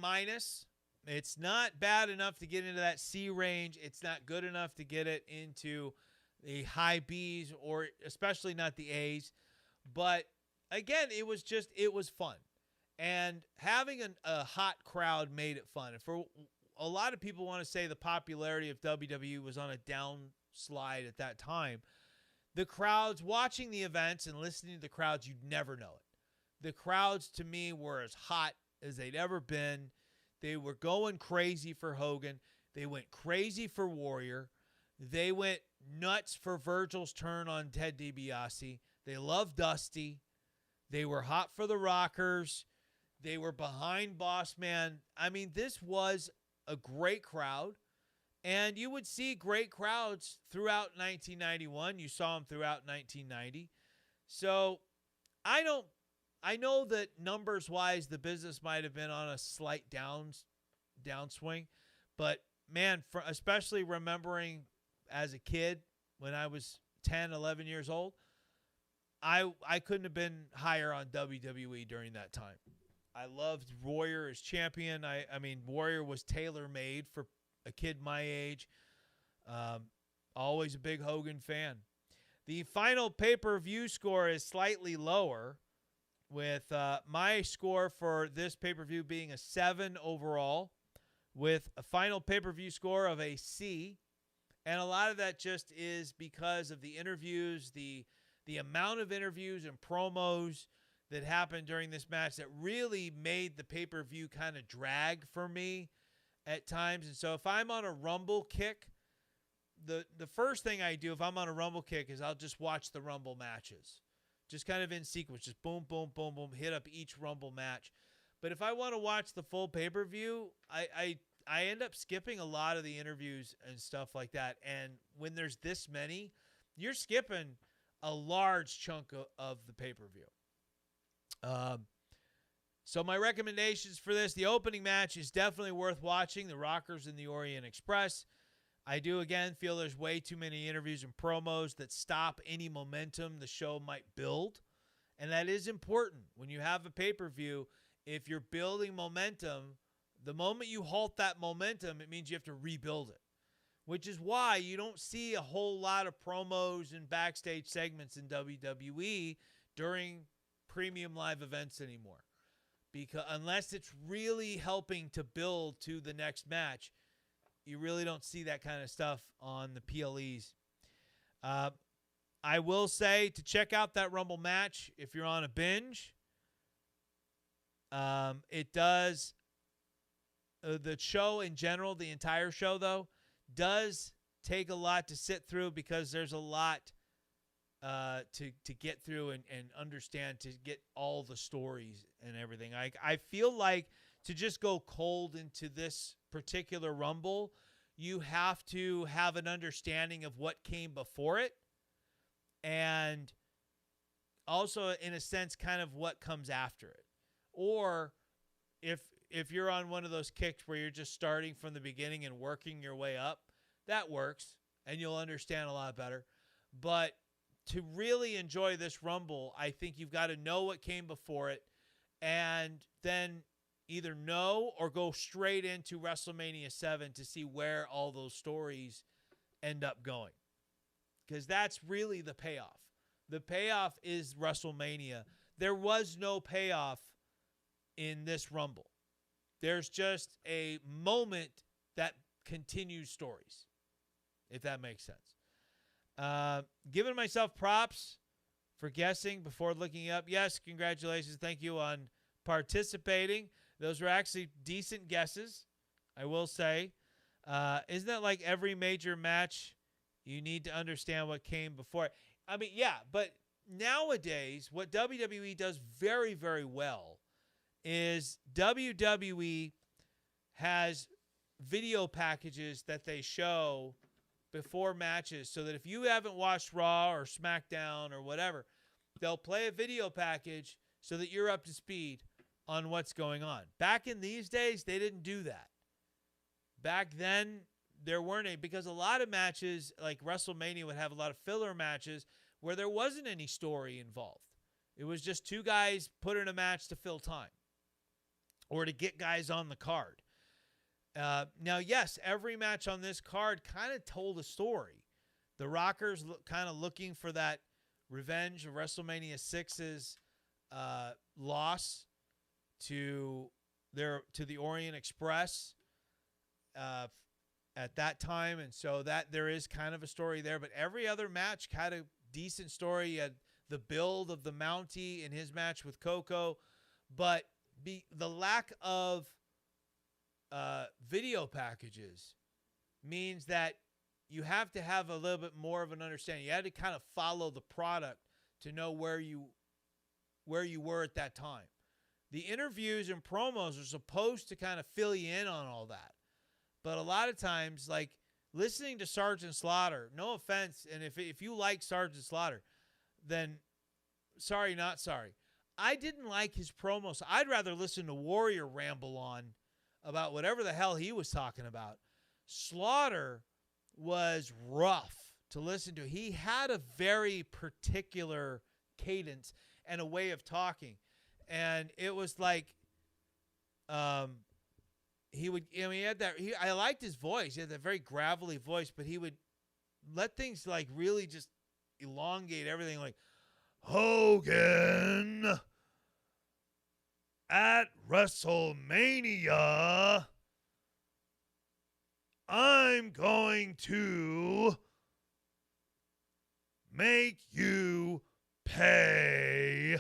It's not bad enough to get into that C range. It's not good enough to get it into the high B's or especially not the A's. But again, it was fun. And having a hot crowd made it fun. And for a lot of people want to say the popularity of WWE was on a downslide at that time. the crowds watching the events and listening to the crowds, you'd never know it. The crowds, to me, were as hot as they'd ever been. They were going crazy for Hogan. They went crazy for Warrior. They went nuts for Virgil's turn on Ted DiBiase. They loved Dusty. They were hot for the Rockers. They were behind Boss Man. I mean, this was a great crowd. And you would see great crowds throughout 1991. You saw them throughout 1990. So I know that numbers-wise, the business might have been on a slight downswing. But, man, especially remembering as a kid when I was 10, 11 years old, I couldn't have been higher on WWE during that time. I loved Warrior as champion. I mean, Warrior was tailor-made for a kid my age. Always a big Hogan fan. The final pay-per-view score is slightly lower, with my score for this pay-per-view being a 7 overall, with a final pay-per-view score of a C. And a lot of that just is because of the interviews, the amount of interviews and promos that happened during this match that really made the pay-per-view kind of drag for me at times. And so if I'm on a Rumble kick, the first thing I do if I'm on a Rumble kick is I'll just watch the Rumble matches. Just kind of in sequence, just boom, boom, boom, boom, hit up each Rumble match. But if I want to watch the full pay-per-view, I end up skipping a lot of the interviews and stuff like that. And when there's this many, you're skipping a large chunk of the pay-per-view. So my recommendations for this, the opening match is definitely worth watching, the Rockers and the Orient Express. I do, again, feel there's way too many interviews and promos that stop any momentum the show might build. And that is important. When you have a pay-per-view, if you're building momentum, the moment you halt that momentum, it means you have to rebuild it. Which is why you don't see a whole lot of promos and backstage segments in WWE during premium live events anymore. Because unless it's really helping to build to the next match, you really don't see that kind of stuff on the PLEs. I will say to check out that Rumble match if you're on a binge. It does, the show in general, the entire show though, does take a lot to sit through because there's a lot to get through and understand, to get all the stories and everything. I feel like to just go cold into this particular Rumble, you have to have an understanding of what came before it, and also, in a sense, kind of what comes after it. Or if you're on one of those kicks where you're just starting from the beginning and working your way up, that works, and you'll understand a lot better. But to really enjoy this Rumble, I think you've got to know what came before it, and then either know or go straight into WrestleMania 7 to see where all those stories end up going. Because that's really the payoff. The payoff is WrestleMania. There was no payoff in this Rumble. There's just a moment that continues stories, if that makes sense. Giving myself props for guessing before looking up. Yes, congratulations. Thank you on participating. Those were actually decent guesses, I will say. Isn't that like every major match, you need to understand what came before it? I mean, yeah, but nowadays, what WWE does very, very well is WWE has video packages that they show before matches, so that if you haven't watched Raw or SmackDown or whatever, they'll play a video package so that you're up to speed on what's going on. Back in these days, they didn't do that. Back then, there weren't any, because a lot of matches, like WrestleMania, would have a lot of filler matches where there wasn't any story involved. It was just two guys put in a match to fill time or to get guys on the card. Now, yes, every match on this card kind of told a story. The Rockers kind of looking for that revenge of WrestleMania 6's loss to the Orient Express at that time, and so that there is kind of a story there. But every other match kind of decent story. You had the build of the Mountie in his match with Coco, but the lack of video packages means that you have to have a little bit more of an understanding. You had to kind of follow the product to know where you were at that time. The interviews and promos are supposed to kind of fill you in on all that. But a lot of times, like listening to Sgt Slaughter, no offense, and if you like Sgt Slaughter, then sorry, not sorry. I didn't like his promos. I'd rather listen to Warrior ramble on about whatever the hell he was talking about. Slaughter was rough to listen to. He had a very particular cadence and a way of talking. And it was like he had that I liked his voice. He had that very gravelly voice, but he would let things like really just elongate everything, like Hogan at WrestleMania, I'm going to make you pay.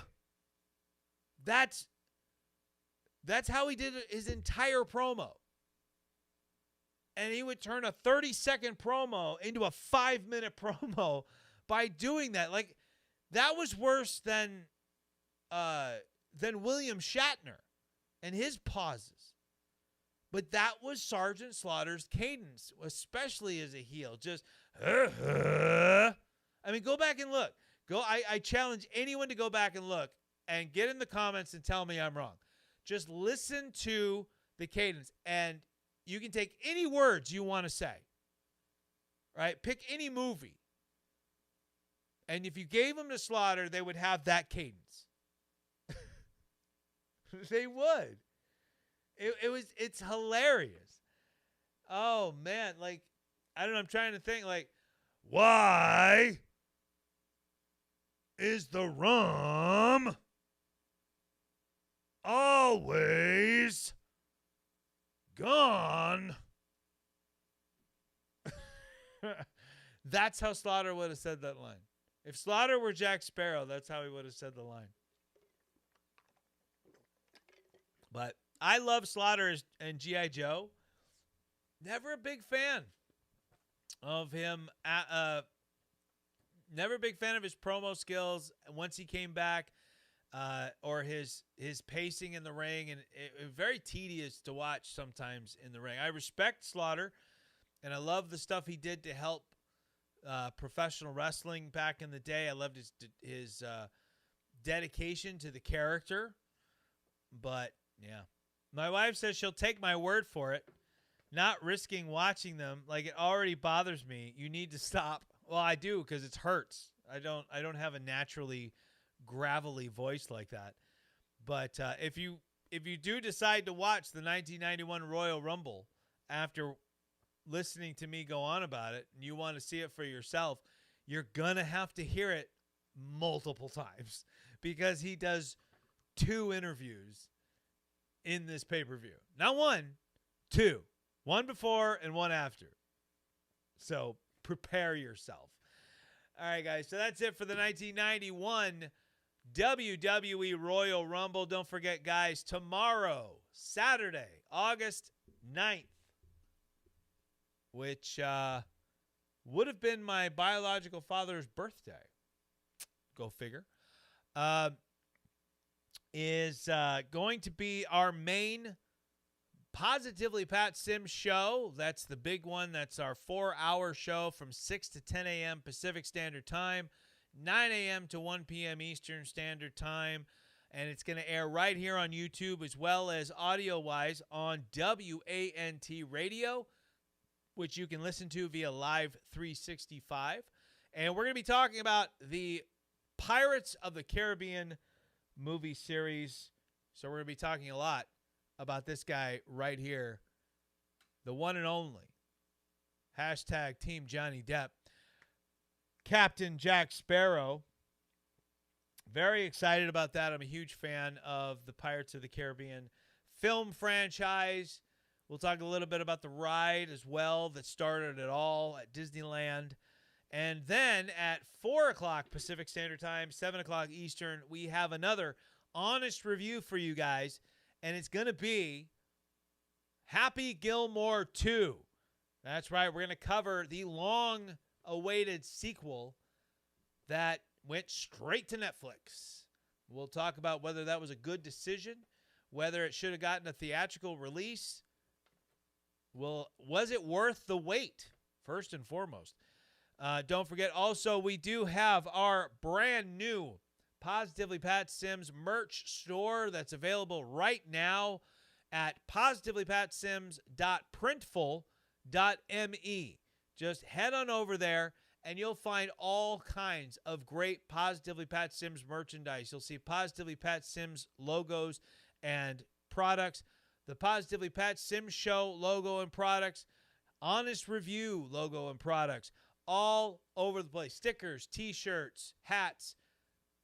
That's how he did his entire promo. And he would turn a 30-second promo into a 5-minute promo by doing that. Like, that was worse than William Shatner and his pauses. But that was Sgt. Slaughter's cadence, especially as a heel. Just, I mean, go back and look. I challenge anyone to go back and look and get in the comments and tell me I'm wrong. Just listen to the cadence, and you can take any words you want to say, right? Pick any movie. And if you gave them to Slaughter, they would have that cadence. They would. It's hilarious. Oh, man. Like, I don't know. I'm trying to think, like, why is the rum always gone? That's how Slaughter would have said that line. If Slaughter were Jack Sparrow, that's how he would have said the line. But I love Slaughter and G.I. Joe. Never a big fan of him. Never a big fan of his promo skills once he came back, or his pacing in the ring, and it very tedious to watch sometimes in the ring. I respect Slaughter, and I love the stuff he did to help professional wrestling back in the day. I loved his dedication to the character. But yeah, my wife says she'll take my word for it. Not risking watching them, like, it already bothers me. You need to stop. Well, I do, because it hurts. I don't have a naturally gravelly voice like that. But if you do decide to watch the 1991 Royal Rumble after listening to me go on about it, and you want to see it for yourself, you're gonna have to hear it multiple times, because he does 2 interviews in this pay-per-view. Not 1, 2. 1 before and 1 after. So prepare yourself. All right, guys. So that's it for the 1991 WWE Royal Rumble. Don't forget, guys, tomorrow, Saturday, August 9th, which would have been my biological father's birthday. Go figure. Is going to be our main Positively Pat Sims show. That's the big one. That's our 4-hour show from 6 to 10 a.m. Pacific Standard Time, 9 a.m. to 1 p.m. Eastern Standard Time. And it's going to air right here on YouTube, as well as audio-wise on WANT Radio, which you can listen to via Live 365. And we're going to be talking about the Pirates of the Caribbean movie series. So we're going to be talking a lot about this guy right here, the one and only, hashtag Team Johnny Depp, Captain Jack Sparrow. Very excited about that. I'm a huge fan of the Pirates of the Caribbean film franchise. We'll talk a little bit about the ride as well that started it all at Disneyland. And then at 4 o'clock Pacific Standard Time, 7 o'clock Eastern, we have another honest review for you guys. And it's going to be Happy Gilmore 2. That's right. We're going to cover the long-awaited sequel that went straight to Netflix. We'll talk about whether that was a good decision, whether it should have gotten a theatrical release. Well, was it worth the wait, first and foremost? Don't forget, also, we do have our brand new Positively Pat Sims merch store that's available right now at positivelypatsims.printful.me. Just head on over there, and you'll find all kinds of great Positively Pat Sims merchandise. You'll see Positively Pat Sims logos and products, the Positively Pat Sims Show logo and products, Honest Review logo and products, all over the place. Stickers, T-shirts, hats.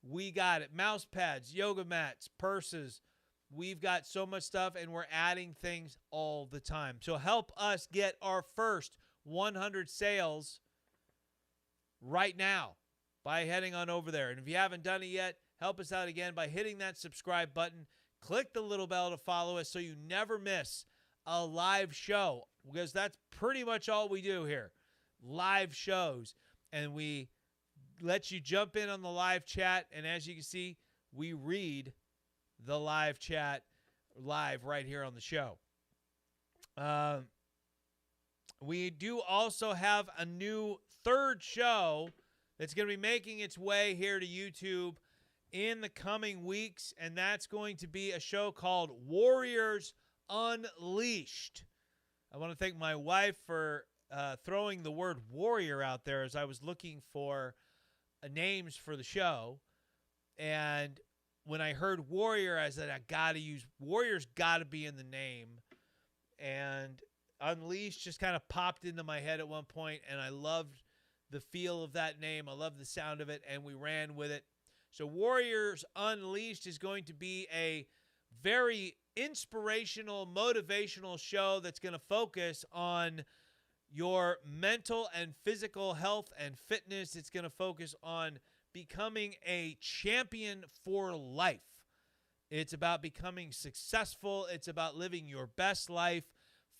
We got it. Mouse pads, yoga mats, purses. We've got so much stuff, and we're adding things all the time. So help us get our first 100 sales right now by heading on over there. And if you haven't done it yet, help us out again by hitting that subscribe button. Click the little bell to follow us so you never miss a live show, because that's pretty much all we do here. Live shows. And we let you jump in on the live chat. And as you can see, we read the live chat live right here on the show. We do also have a new third show that's going to be making its way here to YouTube in the coming weeks, and that's going to be a show called Warriors Unleashed. I want to thank my wife for throwing the word warrior out there as I was looking for names for the show. And when I heard warrior, I said, I got to use warrior's got to be in the name. And Unleashed just kind of popped into my head at one point, and I loved the feel of that name. I loved the sound of it, and we ran with it. So Warriors Unleashed is going to be a very inspirational, motivational show that's going to focus on your mental and physical health and fitness. It's going to focus on becoming a champion for life. It's about becoming successful. It's about living your best life,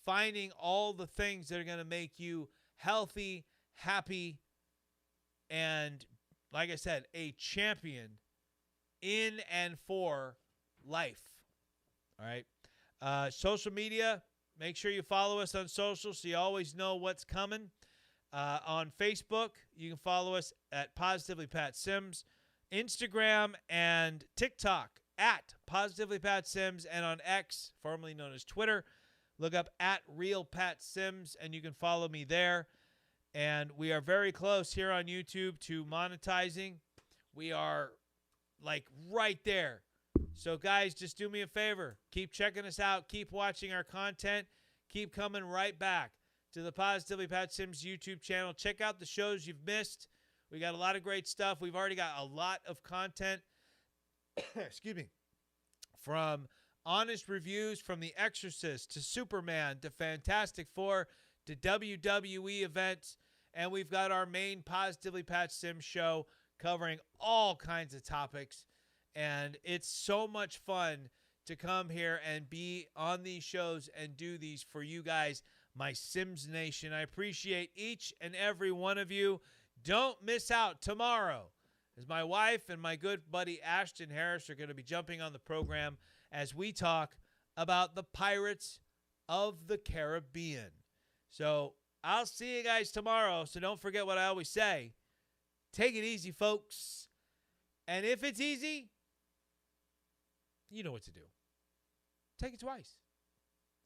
finding all the things that are going to make you healthy, happy, and, like I said, a champion in and for life. All right. Social media, make sure you follow us on social so you always know what's coming. On Facebook, you can follow us at Positively Pat Sims. Instagram and TikTok at Positively Pat Sims. And on X, formerly known as Twitter, look up at Real Pat Sims, and you can follow me there. And we are very close here on YouTube to monetizing. We are like right there. So guys, just do me a favor. Keep checking us out. Keep watching our content. Keep coming right back to the Positively Pat Sims YouTube channel. Check out the shows you've missed. We got a lot of great stuff. We've already got a lot of content. Excuse me. From honest reviews from The Exorcist to Superman to Fantastic Four to WWE events. And we've got our main Positively Pat Sims show covering all kinds of topics. And it's so much fun to come here and be on these shows and do these for you guys, my Sims Nation. I appreciate each and every one of you. Don't miss out tomorrow, as my wife and my good buddy Ashton Harris are going to be jumping on the program as we talk about the Pirates of the Caribbean. So I'll see you guys tomorrow. So don't forget what I always say. Take it easy, folks. And if it's easy, you know what to do. Take it twice.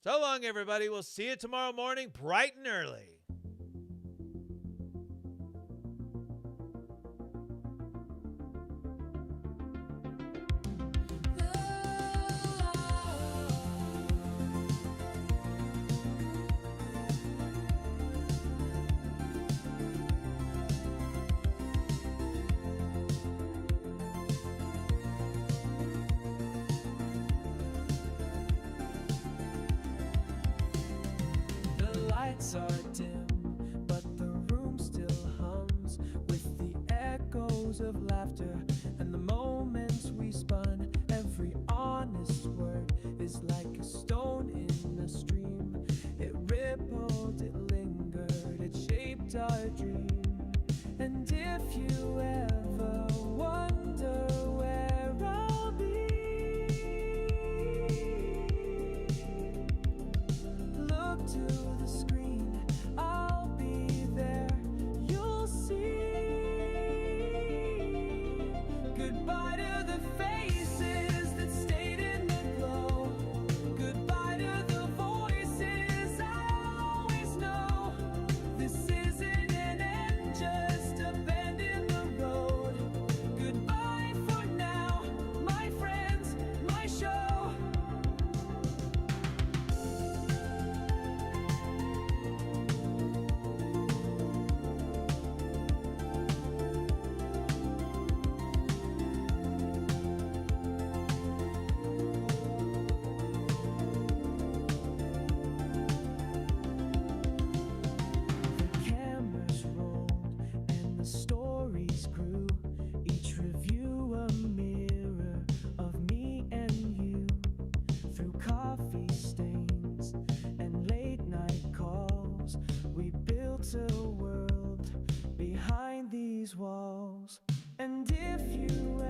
So long, everybody. We'll see you tomorrow morning, bright and early.
Lights are dim, but the room still hums burst of laughter, and the moments we spun. Every honest word is like a stone in a stream. It rippled, it lingered, it shaped our dream. And if you ever wonder where I'll be, look to the screen, I'll be there, you'll see. Goodbye to the faces that stayed in the glow. Goodbye to the voices I always know. This isn't an end, just a bend in the road. Goodbye for now, my friends, my show. The cameras rolled and the stories grew. Each review a mirror of me and you. Through coffee stains and late night calls, we built a world behind these walls. And if you